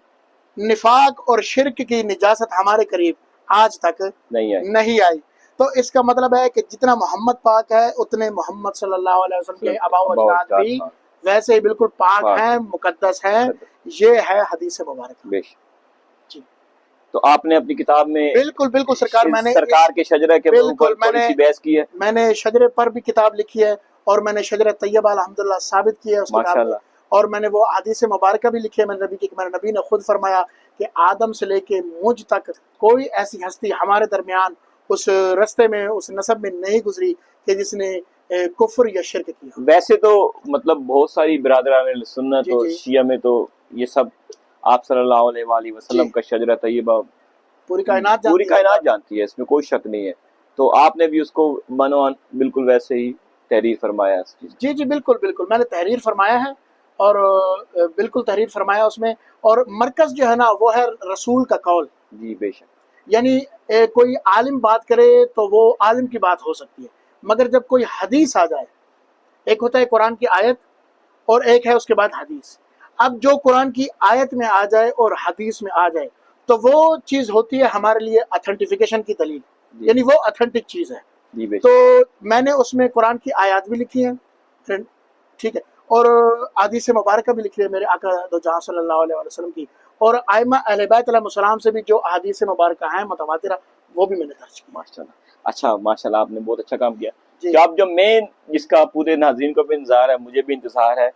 نفاق اور شرک کی نجاست ہمارے قریب آج تک نہیں آئی نہیں آئی، تو اس کا مطلب ہے کہ جتنا محمد پاک ہے اتنے محمد صلی اللہ علیہ وسلم کے آبا و اجداد بھی ہاں، ویسے ہی بالکل پاک پاک ہیں، مقدس ہیں۔ مقدس، یہ ہے حدیث مبارکہ۔ بے شک۔ جی تو آپ نے اپنی کتاب میں بالکل بالکل سرکار، میں نے سرکار کے شجرہ کے بالکل اوپر تھوڑی سی بحث کی ہے، میں نے شجرے پر بھی کتاب لکھی ہے، اور میں نے شجرہ طیبہ الحمدللہ ثابت کی ہے اس کتاب میں، ماشاءاللہ۔ اور میں نے وہ حدیث مبارکہ بھی لکھی ہے میرے نبی کی، کہ میرے نبی نے خود فرمایا کہ آدم سے لے کے مجھ تک کوئی ایسی ہستی ہمارے درمیان اس رستے میں، اس نسب میں نہیں گزری کہ جس نے کفر یا شرک کیا۔ ویسے تو مطلب بہت ساری برادران سنت جی اور جی شیعہ میں تو یہ سب آپ صلی اللہ علیہ وآلہ وسلم جی، کا شجرہ طیبہ پوری کائنات پوری جانتی ہے۔ کائنات جانتی ہے، اس میں کوئی شک نہیں ہے، تو آپ نے بھی اس کو منوان بالکل ویسے ہی تحریر فرمایا اس چیز جی جی بالکل بالکل، میں نے تحریر فرمایا ہے، اور بالکل تحریر فرمایا اس میں، اور مرکز جو ہے نا وہ ہے رسول کا قول، جی بے شک یعنی کوئی عالم بات کرے تو وہ عالم کی بات ہو سکتی ہے، مگر جب کوئی حدیث آ جائے، ایک ہوتا ہے قرآن کی آیت اور ایک ہے اس کے بعد حدیث، اب جو قرآن کی آیت میں آ جائے اور حدیث میں آ جائے تو وہ چیز ہوتی ہے ہمارے لیے اتھینٹیفیکیشن کی دلیل، جی یعنی وہ اتھینٹک چیز ہے۔ جی بے تو شک میں نے اس میں قرآن کی آیات بھی لکھی ہیں، ٹھیک ہے، اور حدیث مبارکہ بھی لکھی ہے میرے آقا دو جہاں صلی اللہ علیہ وسلم کی، اور ائمہ اہل بیت علیہ السلام سے بھی جو احادیث مبارکہ ہیں متواترہ، وہ بھی میں نے درج کی۔ ماشاءاللہ۔ اچھا ماشاءاللہ، آپ نے بہت اچھا کام کیا جی کہ آپ جو مین جس کا پورے ناظرین کو بھی انتظار ہے، مجھے بھی انتظار ہے،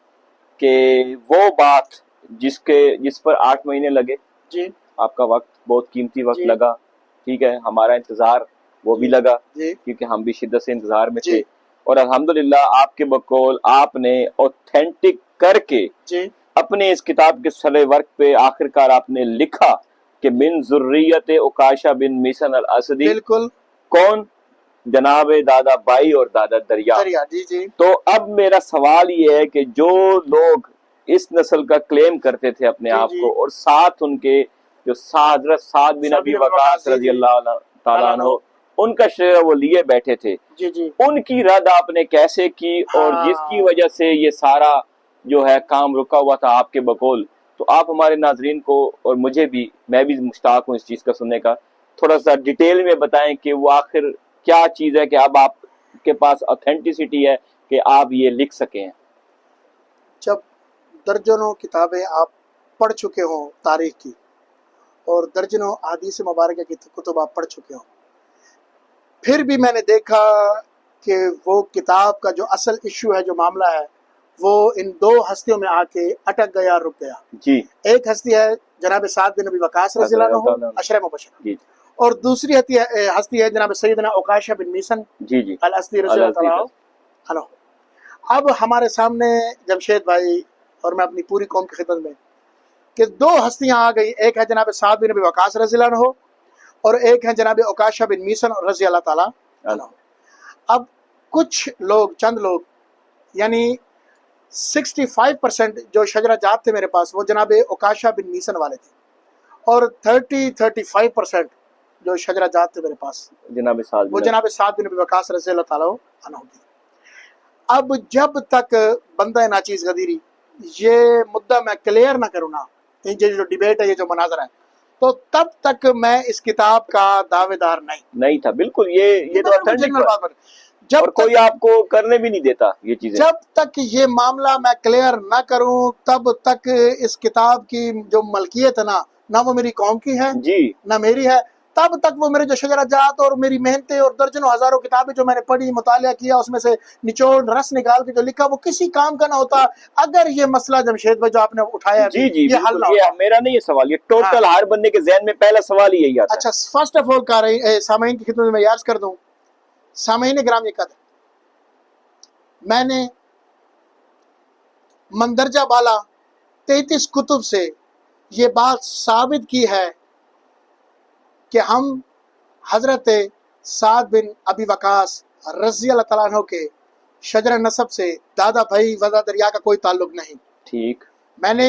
کہ وہ بات جس پر 8 مہینے لگے، جی آپ کا وقت بہت قیمتی وقت جی لگا، ٹھیک ہے، ہمارا انتظار وہ بھی جی لگا جی کیونکہ ہم بھی شدت سے انتظار میں تھے، جی اور الحمدللہ آپ کے بقول آپ نے اوتھینٹک کر کے جی اپنے اس کتاب کے صلح ورق پہ آخرکار آپ نے لکھا کہ من ذریت عکاشہ بن میسن الاسدی، بالکل، کون؟ جناب دادا بائی اور دادا دریا۔ دریا، جی جی تو اب میرا سوال یہ ہے کہ جو لوگ اس نسل کا کلیم کرتے تھے اپنے جی آپ جی کو، اور ساتھ ان کے جو حضرت سعد بن سعد ابی بن ابی وقاص وقاص، جی رضی جی اللہ تعالیٰ عنہ، عنہ، ان کا شعر وہ لیے بیٹھے تھے، جی جی ان کی رد آپ نے کیسے کی، اور جس کی ہاں، وجہ سے یہ سارا جو ہے کام رکا ہوا تھا آپ کے بقول، تو آپ ہمارے ناظرین کو اور مجھے بھی، میں بھی مشتاق ہوں اس چیز کا سننے کا، تھوڑا سا ڈیٹیل میں بتائیں کہ وہ آخر کیا چیز ہے کہ اب آپ کے پاس اوتھینٹسٹی ہے کہ آپ یہ لکھ سکیں۔ جب درجنوں کتابیں آپ پڑھ چکے ہوں تاریخ کی، اور درجنوں احادیث مبارکہ کی کتب آپ پڑھ چکے ہوں، پھر بھی میں نے دیکھا کہ وہ کتاب کا جو اصل ایشو ہے، جو معاملہ ہے، وہ ان دو ہستیوں میں آ کے اٹک گیا، رک گیا۔ جی ایک ہستی ہے جناب سعد بن ابی وقاص رضی اللہ عنہ، عشرہ مبشرہ، جی اور دوسری ہستی ہے جناب سیدنا عکاشہ بن میسن جی جی الاسدی رضی اللہ تعالیٰ عنہ۔ اب ہمارے سامنے جمشید بھائی اور میں اپنی پوری قوم کی خدمت میں کہ دو ہستیاں آ گئی، ایک ہے جناب سعد بن ابی وقاص رضی اللہ عنہ، اور ایک ہے جناب عکاشہ بن میسن رضی اللہ تعالیٰ عنہ۔ اب کچھ لوگ، چند لوگ، یعنی 65% جو شجرہ جات تھے میرے پاس، وہ جناب عکاشہ بن میسن والے تھے، اور 35% جو شجرہ جات تھے میرے پاس، جناب سعد وہ بن جناب سعد بن ابی وقاص رضی اللہ تعالیٰ عنہ کی۔ اب جب تک بندہ ناچیز غدیری یہ مدعا میں کلیئر نہ کروں نا، یہ جو ڈیبیٹ ہے، یہ جو مناظرہ ہے، تو تب تک میں اس کتاب کا دعوے دار نہیں تھا، بالکل یہ تو authentic بات پر اور جب کوئی آپ کو کرنے بھی نہیں دیتا یہ چیزیں۔ جب تک یہ معاملہ میں کلیئر نہ کروں تب تک اس کتاب کی جو ملکیت ہے نا، نہ وہ میری قوم کی ہے جی نہ میری ہے، تب تک وہ میرے جو شجرہ جات اور میری محنتیں اور درجنوں ہزاروں کتابیں جو میں نے پڑھی، مطالعہ کیا، اس میں سے نچوڑ رس نکال کے جو لکھا، وہ کسی کام کا نہ ہوتا اگر یہ مسئلہ جمشید بھائی جو آپ نے اٹھایا جی جی یہ حل بالکل، نہ یہ ہوتا۔ میرا نہیں ہے سوال، یہ ٹوٹل ہر بندے کے ذہن میں پہلا سوال ہی یہی آتا ہے۔ اچھا، فرسٹ آف آل سامعین کی خدمت میں یاد کر دوں، سامعین گرامی قدر، میں نے مندرجہ بالا 33 کتب سے یہ بات ثابت کی ہے کہ ہم حضرت سعد بن ابی وقاص رضی اللہ تعالیٰ عنہ کے شجرہ نسب سے دادا بھائی وزا دریا کا کوئی تعلق نہیں۔ ٹھیک، میں نے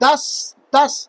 10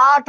8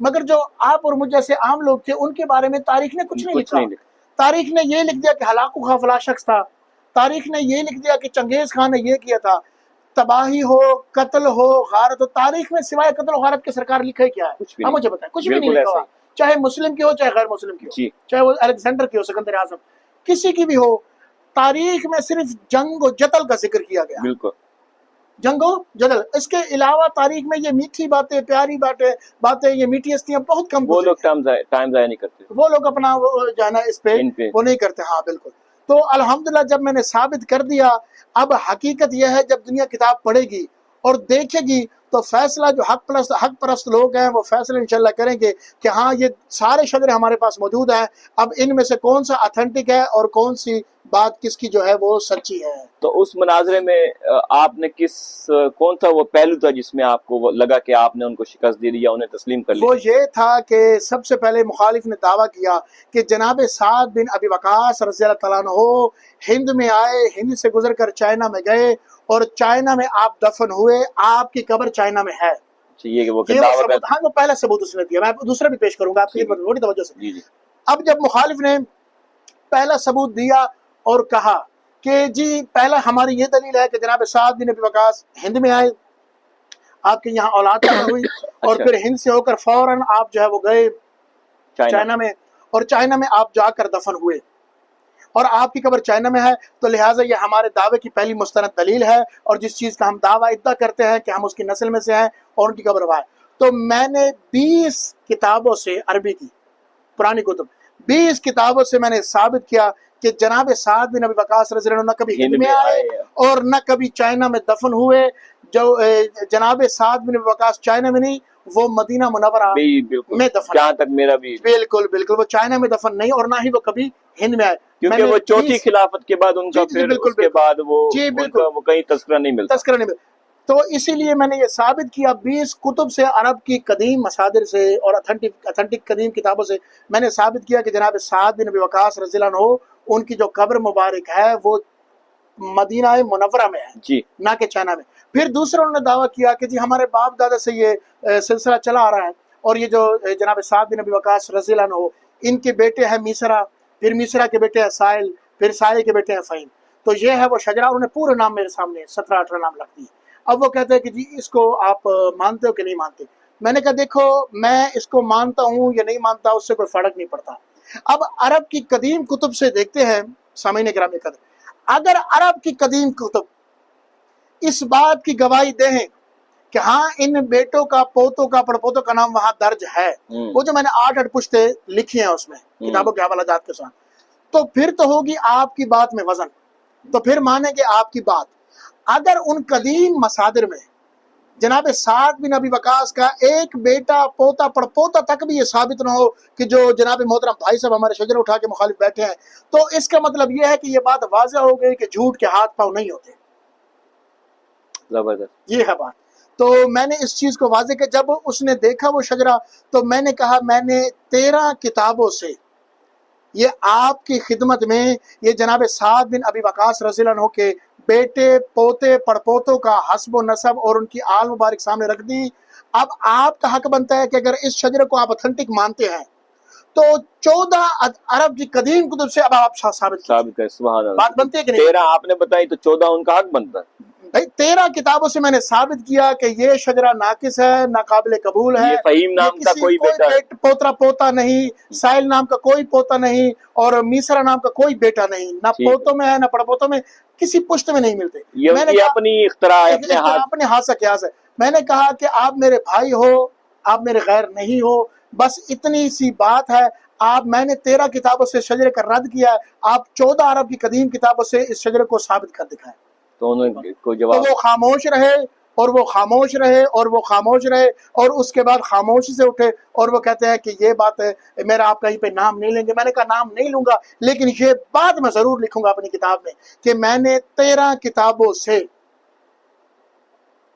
مگر جو آپ اور مجھ جیسے عام لوگ تھے ان کے بارے میں تاریخ نے کچھ نہیں لکھا. تاریخ نے یہ لکھ دیا کہ ہلاکو کا فلاں شخص تھا، تاریخ نے یہ لکھ دیا کہ چنگیز خان نے یہ کیا تھا. تباہی ہو، قتل ہو، غارت ہو، تاریخ میں سوائے قتل و غارت کے سرکار لکھے کیا ہے؟ ہاں مجھے بتائیں. کچھ بھی نہیں لکھا ہوا، چاہے مسلم کی ہو چاہے غیر مسلم کی ہو، چاہے وہ الیگزینڈر کی ہو، سکندر اعظم، کسی کی بھی ہو. تاریخ میں صرف جنگ و جدل کا ذکر کیا گیا. بالکل جنگ و جدل. اس کے علاوہ تاریخ میں یہ میٹھی باتیں، پیاری باتیں، یہ میٹھی ہستیاں بہت کم. وہ لوگ ٹائم ضائع نہیں کرتے، وہ لوگ اپنا جو ہے نا اس پہ وہ نہیں کرتے. ہاں بالکل. تو الحمدللہ جب میں نے ثابت کر دیا، اب حقیقت یہ ہے جب دنیا کتاب پڑھے گی اور دیکھے گی تو فیصلہ جو حق پرست لوگ ہیں وہ فیصلہ انشاءاللہ کریں گے کہ ہاں یہ سارے شجرے ہمارے پاس موجود ہیں، اب ان میں سے کون سا اتھینٹک ہے اور کون سی بات کس کی جو ہے وہ سچی ہے. تو اس مناظرے میں آپ نے کون سا وہ پہلو تھا جس میں آپ کو لگا کہ آپ نے ان کو شکست دے دی یا انہیں تسلیم کر لیا؟ وہ یہ تھا کہ سب سے پہلے مخالف نے دعویٰ کیا کہ جناب سعد بن ابی وقاص رضی اللہ تعالیٰ عنہ ہند میں آئے، ہند سے گزر کر چائنا میں گئے اور چائنا میں آپ دفن ہوئے، آپ کی قبر چائنا میں ہے. ہاں وہ پہلا ثبوت اس نے دیا. میں دوسرا بھی پیش کروں گا آپ کی تھوڑی توجہ سے. اب جب مخالف نے پہلا ثبوت دیا اور کہا کہ جی پہلا ہماری یہ دلیل ہے کہ جناب سعد بن ابی وقاص ہند میں آئے، آپ کے یہاں اولاد پیدا ہوئی اور پھر ہند سے ہو کر فوراً آپ جو ہے وہ گئے چائنا میں، اور چائنا میں آپ جا کر دفن ہوئے اور آپ کی قبر چائنا میں ہے. تو لہٰذا یہ ہمارے دعوے کی پہلی مستند دلیل ہے، اور جس چیز کا ہم دعویٰ ادعا کرتے ہیں کہ ہم اس کی نسل میں سے ہیں اور ان کی قبر وہاں ہے. تو میں نے 20 کتابوں سے، عربی کی پرانی کتب 20 کتابوں سے میں نے ثابت کیا کہ جناب سعد بن ابی وقاص رضی اللہ عنہ نہ کبھی ہند میں آئے اور نہ کبھی چائنا میں دفن ہوئے. جو جناب سعد بن ابی وقاص چائنا میں نہیں، وہ مدینہ منورہ میں دفن. جہاں تک میرا بھی بالکل وہ چائنا میں دفن نہیں، اور نہ ہی وہ کبھی ہند میں آئے، کیونکہ وہ چوتھی خلافت کے بعد ان کا پھر اس کے بعد وہ کہیں تذکرہ نہیں ملتا. تو اسی لیے میں نے یہ ثابت کیا 20 کتب سے، عرب کی قدیم مصادر سے اور اتھینٹک قدیم کتابوں سے میں نے ثابت کیا کہ جناب سعد بن ابی وقاص رضی اللہ عنہ ان کی جو قبر مبارک ہے وہ مدینہ منورہ میں ہے جی، نہ کہ چائنا میں. پھر دوسرا انہوں نے دعویٰ کیا کہ جی ہمارے باپ دادا سے یہ سلسلہ چلا آ رہا ہے، اور یہ جو جناب سعد بن ابی وقاص رضی اللہ عنہ ان کے بیٹے ہیں میسرا، پھر میسرا کے بیٹے ہیں سائل، پھر سائل کے بیٹے ہیں فہیم. تو یہ ہے وہ شجرہ. انہوں نے پورے نام میرے سامنے 17-18 نام لکھ دیے. اب وہ کہتے ہیں کہ جی اس کو آپ مانتے ہو کہ نہیں مانتے؟ میں نے کہا دیکھو میں اس کو مانتا ہوں یا نہیں مانتا اس سے کوئی فرق نہیں پڑتا. اب عرب کی قدیم کتب سے دیکھتے ہیں سامعین کرام قدر، اگر عرب کی قدیم کتب اس بات کی گواہی دیں کہ ہاں ان بیٹوں کا، پوتوں کا، پڑپوتوں کا نام وہاں درج ہے، وہ جو میں نے 8 پشتے لکھی ہیں اس میں کتابوں کے حوالہ جات کے ساتھ، تو پھر تو ہوگی آپ کی بات میں وزن، تو پھر مانیں گے آپ کی بات. اگر ان قدیم مصادر میں جناب سعد بن ابی وقاص کا ایک بیٹا، پوتا، پڑپوتا تک بھی یہ ثابت نہ ہو کہ جو جناب محترم بھائی صاحب ہمارے شجرے اٹھا کے مخالف بیٹھے ہیں، تو اس کا مطلب یہ ہے کہ یہ بات واضح ہو گئی کہ جھوٹ کے ہاتھ پاؤں نہیں ہوتے. زبردست، یہ ہے بات. تو میں نے اس چیز کو واضح کیا. جب اس نے دیکھا وہ شجرہ تو میں نے کہا میں نے 13 کتابوں سے یہ آپ کی خدمت میں یہ جناب سعد بن ابی وقاص رضی اللہ عنہ کے بیٹے، پوتے، پڑپوتوں کا حسب و نسب اور ان کی آل مبارک سامنے رکھ دی. اب آپ کا حق بنتا ہے کہ اگر اس شجرے کو آپ اتھینٹک مانتے ہیں تو 14 عرب کی قدیم کتب سے اب آپ ثابت کریں. سبحان اللہ. بات بنتی ہے کہ نہیں؟ 13 آپ نے بتائی تو 14 ان کا حق بنتا ہے. بھائی 13 کتابوں سے میں نے ثابت کیا کہ یہ شجرہ ناقص ہے، ناقابل قبول ہے. فہیم نام کا کوئی بیٹا پوتا نہیں، سائل نام کا کوئی پوتا نہیں، اور میسرا نام کا کوئی بیٹا نہیں، نہ پوتوں میں ہے نہ پڑپوتوں میں، کسی پشت میں نہیں ملتے. میں نے اپنی اختراع ہے، اپنے ہاتھ سے قیاس ہے. میں نے کہا کہ آپ میرے بھائی ہو، آپ میرے غیر نہیں ہو، بس اتنی سی بات ہے. میں نے 13 کتابوں سے شجرے کا رد کیا، آپ 14 عرب کی قدیم کتابوں سے اس شجرے کو ثابت کر دکھائیں. تو وہ خاموش رہے اور وہ خاموش رہے اور وہ خاموش رہے، اور اس کے بعد خاموشی سے اٹھے اور وہ کہتے ہیں کہ یہ بات ہے میرا آپ کہیں پہ نام نہیں لیں گے. میں نے کہا نام نہیں لوں گا، لیکن یہ بات میں ضرور لکھوں گا اپنی کتاب میں کہ میں نے 13 کتابوں سے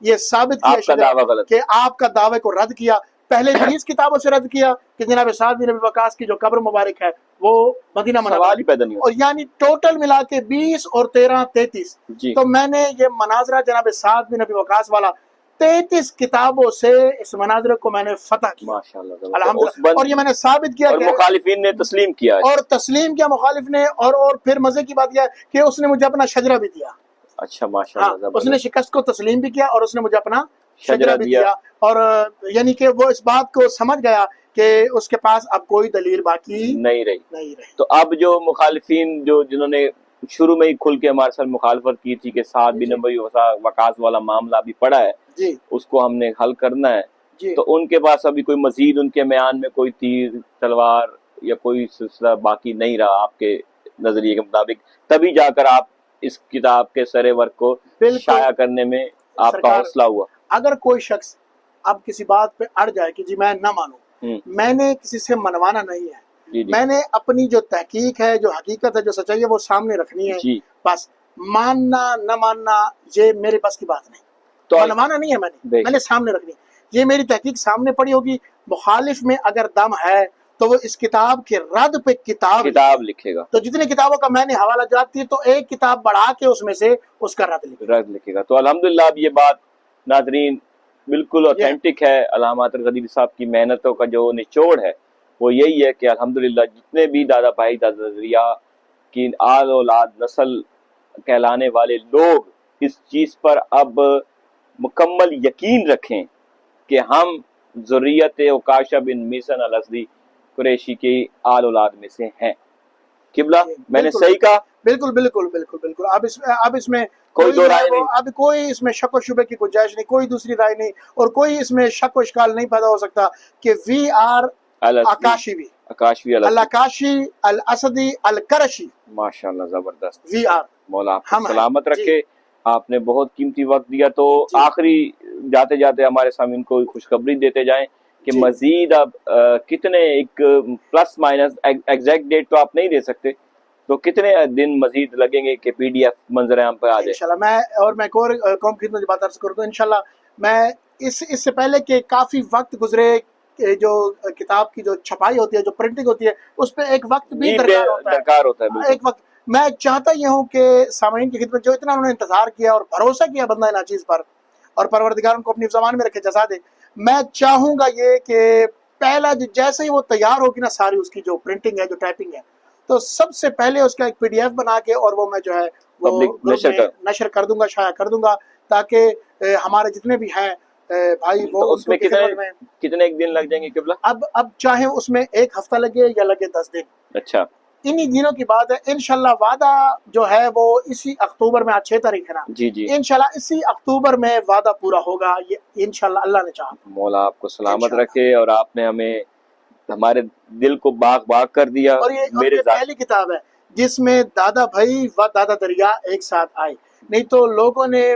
یہ ثابت کیا کہ آپ کا دعوے کو رد کیا. پہلے 20 کتابوں سے رد کیا کہ جناب سعد بن ابی وقاص کی جو قبر مبارک ہے وہ مدینہ منورہ ہے، اور یعنی ٹوٹل ملا کے 20 اور 13 33. تو میں نے یہ مناظرہ جناب سعد بن ابی وقاص والا 33 کتابوں سے اس مناظرے کو میں نے فتح کیا ماشاءاللہ الحمدللہ، اور یہ میں نے ثابت کیا اور کہ مخالفین نے تسلیم کیا اور تسلیم کیا مخالف نے، اور پھر مزے کی بات یہ ہے کہ اس نے مجھے اپنا شجرہ بھی دیا. اچھا ہاں ماشاءاللہ اس نے شکست کو تسلیم بھی کیا اور اس نے مجھے اپنا شجرہ شجرہ بھی دیا. دیا. اور یعنی کہ وہ اس بات کو سمجھ گیا کہ اس کے پاس اب کوئی دلیل باقی نہیں رہی. نہیں رہی. تو اب جو مخالفین جنہوں نے شروع میں ہی کھل کے ہمارے ساتھ مخالفت کی تھی کہ سعد بن ابی وقاص والا معاملہ بھی پڑا ہے، جی اس کو ہم نے حل کرنا ہے، جی تو ان کے پاس ابھی کوئی مزید ان کے میان میں کوئی تیر تلوار یا کوئی سلسلہ باقی نہیں رہا آپ کے نظریے کے مطابق، تبھی جا کر آپ اس کتاب کے سرے ورق کو بالکل شائع کرنے میں آپ کا سرکار، حوصلہ ہوا. اگر کوئی شخص اب کسی بات پہ اڑ جائے کہ جی میں نہ مانوں، میں نے کسی سے منوانا نہیں ہے، جی جی میں نے اپنی جو تحقیق ہے، جو حقیقت ہے، جو سچائی ہے وہ سامنے رکھنی ہے. جی. بس ماننا نہ ماننا یہ میرے بس کی بات نہیں، تو منوانا نہیں ہے، میں نے سامنے رکھنی ہے. یہ میری تحقیق سامنے پڑی ہوگی. مخالف میں اگر دم ہے تو وہ اس کتاب کے رد پہ کتاب لکھے گا. تو جتنی کتابوں کا میں نے حوالہ جات دی تو ایک کتاب بڑھا کے اس میں سے اس کا رد لکھے گا. تو الحمدللہ اب یہ بات ناظرین بالکل اوتھینٹک ہے. علامہ غدیری صاحب کی محنتوں کا جو نچوڑ ہے وہ یہی ہے کہ الحمدللہ جتنے بھی دادا بھائی دادا دریا کی آل اولاد نسل کہلانے والے لوگ اس چیز پر اب مکمل یقین رکھیں کہ ہم ذریت عکاشہ بن محصن الازدی قریشی کی آل اولاد میں سے ہیں. قبلہ میں نے صحیح کہا؟ بالکل بالکل بالکل بالکل. اب اس میں کوئی دو رائے نہیں. اب کوئی اس میں شک و شبے کی گنجائش نہیں، کوئی دوسری رائے نہیں، اور کوئی اس میں شک و اشکال نہیں پیدا ہو سکتا کہ وی آر اکاشوی الاکاشی الاسدی القرشی. ماشاءاللہ زبردست. We are. مولا آپ کو سلامت رکھے. آپ نے بہت قیمتی وقت دیا. تو آخری جاتے جاتے ہمارے سامعین کو خوشخبری دیتے جائیں کہ مزید اب کتنے ایک پلس مائنس ایگزیکٹ ڈیٹ تو آپ نہیں دے سکتے، تو کتنے دن مزید لگیں گے کہ پی ڈی ایف منظر عام پہ آ جائے؟ انشاءاللہ میں ایک اور قوم کی خدمت میں بات عرض کروں تو انشاءاللہ میں اس سے پہلے کہ کافی وقت گزرے، جو کتاب کی جو چھپائی ہوتی ہے، جو پرنٹنگ ہوتی ہے، اس پہ ایک وقت بھی درکار ہوتا ہے. ایک وقت میں چاہتا یہ ہوں کہ سامعین کی خدمت جو اتنا انہوں نے انتظار کیا اور بھروسہ کیا بندہ ناچیز پر، اور پروردگار ان کو اپنی زبان میں رکھے جزا دے، میں چاہوں گا یہ کہ پہلا جیسے ہی وہ تیار ہوگی نا ساری اس کی جو پرنٹنگ ہے، جو ٹائپنگ ہے، تو سب سے پہلے اس کا ایک پی ڈی ایف بنا کے اور وہ میں جو ہے وہ نشر کر دوں گا، شائع کر دوں گا، تاکہ ہمارے جتنے بھی ہیں بھائی وہ اس میں کتنے ایک دن لگ جائیں گے قبلہ؟ اب چاہے اس میں ایک ہفتہ لگے یا لگے 10 دن. اچھا انہی دنوں کی بات ہے. انشاءاللہ وعدہ جو ہے وہ اسی اکتوبر میں، آج 6 تاریخ ہے نا، جی جی، انشاءاللہ اسی اکتوبر میں وعدہ پورا ہوگا، یہ انشاءاللہ اللہ نے چاہا. مولا آپ کو سلامت رکھے، اور آپ نے ہمیں ہمارے دل کو باغ کر دیا. اور یہ پہلی کتاب ہے جس میں دادا بھائی و دادا دریا ایک ساتھ آئے. نہیں تو لوگوں نے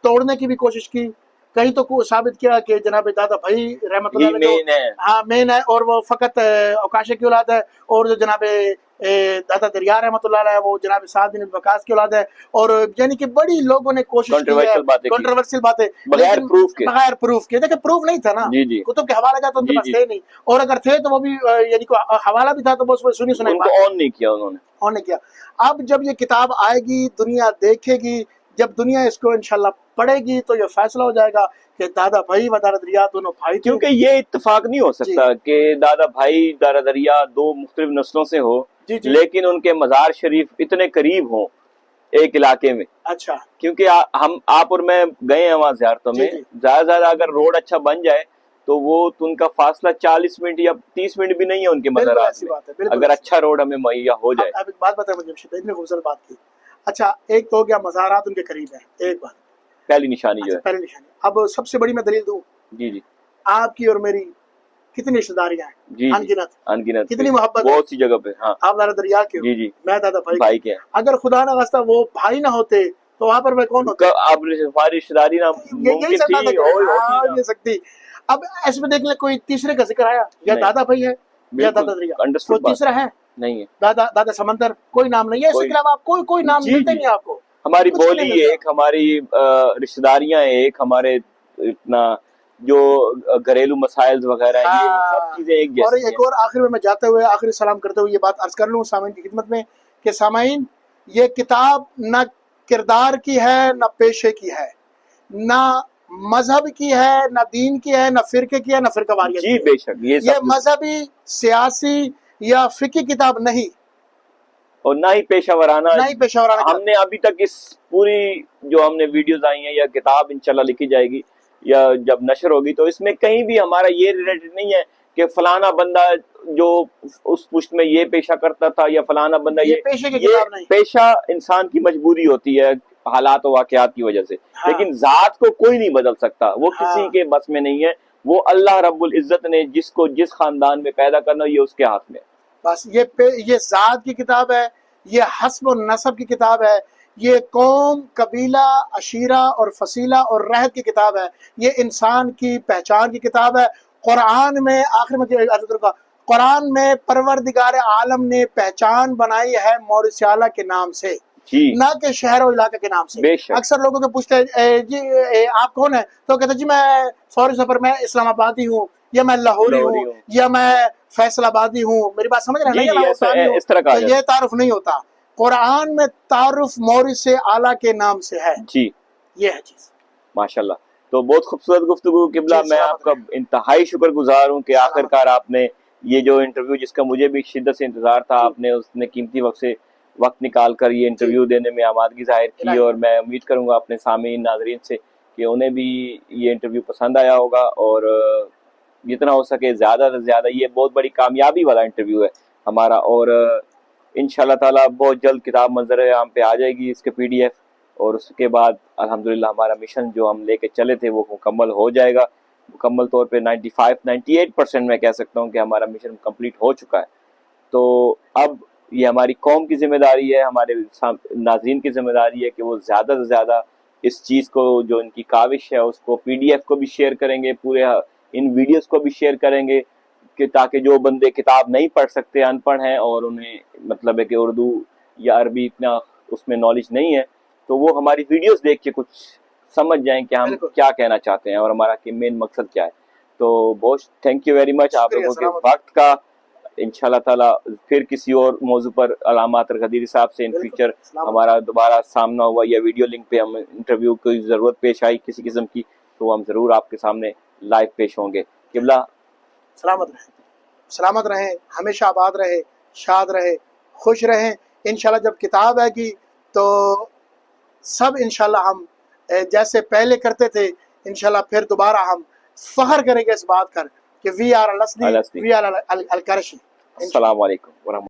توڑنے کی بھی کوشش کی، کہیں تو ثابت کیا کہ جناب دادا بھائی رحمۃ اللہ علیہ ہاں مین ہے، اور وہ فقط عکاشہ کی اولاد ہے، اور جو جناب دادا دریا رحمۃ اللہ علیہ وہ جناب سعد بن وقاص کی اولاد ہے. اور یعنی کہ بڑی لوگوں نے کوشش کی ہے، کنٹروورشل باتیں بغیر پروف کے. دیکھیں پروف نہیں تھا نا، کتب کے حوالے جاتا ان کے پاس تھے نہیں، اور اگر تھے تو وہ بھی یعنی کوئی حوالہ بھی تھا تو بس وہ سنی سنائی بات آن نہیں کیا انہوں نے، آن نہیں کیا. اب جب یہ کتاب آئے گی، دنیا دیکھے گی، جب دنیا اس کو انشاءاللہ پڑھے گی تو یہ فیصلہ ہو جائے گا کہ دادا بھائی و دادا دریا دونوں بھائی. کیونکہ یہ اتفاق نہیں ہو سکتا کہ دادا بھائی دادا دریا دو مختلف نسلوں سے ہو، لیکن ان کے مزار شریف اتنے قریب ہوں ایک علاقے میں. اچھا کیونکہ آپ اور میں گئے ہیں وہاں زیارتوں میں، زیادہ زیادہ اگر روڈ اچھا بن جائے تو وہ ان کا فاصلہ 40 منٹ یا 30 منٹ بھی نہیں ہے ان کے مزارات میں، اگر اچھا روڈ ہمیں مہیا ہو جائے. اب ایک بات بتائیں مجھے، اتنی خوبصورت بات کی. اچھا ایک تو ہو گیا مزارات ان کے قریب ہیں، ایک بات پہلی نشانی جو ہے. پہلی نشانی. اب سب سے بڑی میں دلیل دوں، جی جی، آپ کی اور میری کتنی رشتہ داریاں ہیں، جی انگنت، کتنی محبت بہت سی جگہ پہ. ہاں آپ دادا دریا کے، جی جی، میں دادا بھائی کے. اگر خدا نہ خواستہ وہ بھائی نہ ہوتے تو وہاں پر میں کون ہوتا؟ اب ہماری رشتہ داری نہ ممکن تھی ہو سکتی. اب ایسے میں دیکھ لیں کوئی تیسرے کا ذکر آیا، یا دادا بھائی ہے یا دادا دریا، کوئی تیسرا ہے نہیں ہے. دادا سمندر کوئی نام نہیں ہے، اس کے علاوہ آپ کوئی نام ملتے نہیں آپ کو. ہماری بولی ایک، ہماری رشتہ داریاں ایک، ہمارے اتنا جو گھریلو مسائل وغیرہ یہ سب چیزیں ایک جیسی ہیں. اور ایک اور آخر میں جاتے ہوئے، آخری سلام کرتے ہوئے یہ بات عرض کر لوں سامعین کی خدمت میں کہ سامعین، یہ کتاب نہ کردار کی ہے، نہ پیشے کی ہے، نہ مذہب کی ہے، نہ دین کی ہے، نہ فرقے کی ہے، نہ فرقہ واریت جی کی بے شک ہے۔ یہ سب مذہبی، سیاسی یا فقہی کتاب نہیں، اور نہ ہی پیشہ ورانہ. نہ ہی پیشہ ورانہ ہم کتاب۔ نے ابھی تک اس پوری جو ہم نے ویڈیوز آئی ہیں یا کتاب انشاءاللہ لکھی جائے گی یا جب نشر ہوگی تو اس میں کہیں بھی ہمارا یہ ریلیٹڈ نہیں ہے کہ فلانا بندہ جو اس پشت میں یہ پیشہ کرتا تھا یا فلانا بندہ یہ پیشے کی یہ کتاب نہیں۔ پیشہ انسان کی مجبوری ہوتی ہے حالات و واقعات کی وجہ سے، ہاں۔ لیکن ذات کو کوئی نہیں بدل سکتا، وہ کسی ہاں۔ کے بس میں نہیں ہے. وہ اللہ رب العزت نے جس کو جس خاندان میں پیدا کرنا یہ اس کے ہاتھ میں ہے. بس یہ ذات کی کتاب ہے، یہ حسب و نسب کی کتاب ہے، یہ قوم، قبیلہ، عشیرہ اور فصیلہ اور رہت کی کتاب ہے، یہ انسان کی پہچان کی کتاب ہے۔ قرآن میں آخر میں قرآن میں پروردگار عالم نے پہچان بنائی ہے موریثیالہ کے نام سے، جی نہ کہ شہر و علاقے کے نام سے۔ بے شک. اکثر لوگوں کے پوچھتے ہیں جی آپ کون ہیں، تو کہتے ہیں جی میں فوری سفر میں اسلام آبادی ہوں، یا میں لاہوری ہوں، یا میں فیصل آبادی ہوں۔ میری بات سمجھ رہے ہیں جی نا، جی اس طرح کہا تو یہ تعارف نہیں ہوتا۔ قرآن میں تعارف مورث اعلیٰ کے نام سے ہے، جی یہ ہے چیز۔ ماشاءاللہ. تو بہت خوبصورت گفتگو قبلہ. جی، میں سلامت آپ کا انتہائی شکر گزار ہوں کہ سلامت آخر کار آپ نے یہ جو انٹرویو جس کا مجھے بھی شدت سے انتظار تھا، جی۔ آپ نے اس نے قیمتی وقت سے وقت نکال کر یہ انٹرویو دینے میں آمادگی ظاہر کی، الہی۔ اور میں امید کروں گا اپنے سامعین ناظرین سے کہ انہیں بھی یہ انٹرویو پسند آیا ہوگا، اور جتنا ہو سکے زیادہ سے زیادہ. یہ بہت بڑی کامیابی والا انٹرویو ہے ہمارا، اور انشاءاللہ تعالیٰ بہت جلد کتاب منظر عام پہ آ جائے گی اس کے PDF، اور اس کے بعد الحمدللہ ہمارا مشن جو ہم لے کے چلے تھے وہ مکمل ہو جائے گا. مکمل طور پہ 98% میں کہہ سکتا ہوں کہ ہمارا مشن کمپلیٹ ہو چکا ہے. تو اب یہ ہماری قوم کی ذمہ داری ہے، ہمارے ناظرین کی ذمہ داری ہے کہ وہ زیادہ سے زیادہ اس چیز کو جو ان کی کاوش ہے اس کو PDF کو بھی شیئر کریں گے، پورے ان ویڈیوز کو بھی شیئر کریں گے، کہ تاکہ جو بندے کتاب نہیں پڑھ سکتے، ان پڑھ ہیں، اور انہیں مطلب ہے کہ اردو یا عربی اتنا اس میں نالج نہیں ہے، تو وہ ہماری ویڈیوز دیکھ کے کچھ سمجھ جائیں کہ ہم کیا کہنا چاہتے ہیں اور ہمارا مین مقصد کیا ہے. تو بہت تھینک یو ویری مچ آپ لوگوں کے وقت کا. انشاءاللہ تعالیٰ پھر کسی اور موضوع پر علامات القدیری صاحب سے ان فیوچر ہمارا دوبارہ سامنا ہوا یا ویڈیو لنک پہ ہم انٹرویو کی ضرورت پیش آئی کسی قسم کی، تو ہم ضرور آپ کے سامنے لائیو پیش ہوں گے. قبلہ سلامت رہیں، ہمیشہ آباد رہے، شاد رہے، خوش رہیں. انشاءاللہ جب کتاب آئے گی تو سب انشاءاللہ ہم جیسے پہلے کرتے تھے انشاءاللہ پھر دوبارہ ہم فخر کریں گے اس بات کر کہ وی آر الاسدی، وی آر القرشی. السلام علیکم ورحمۃ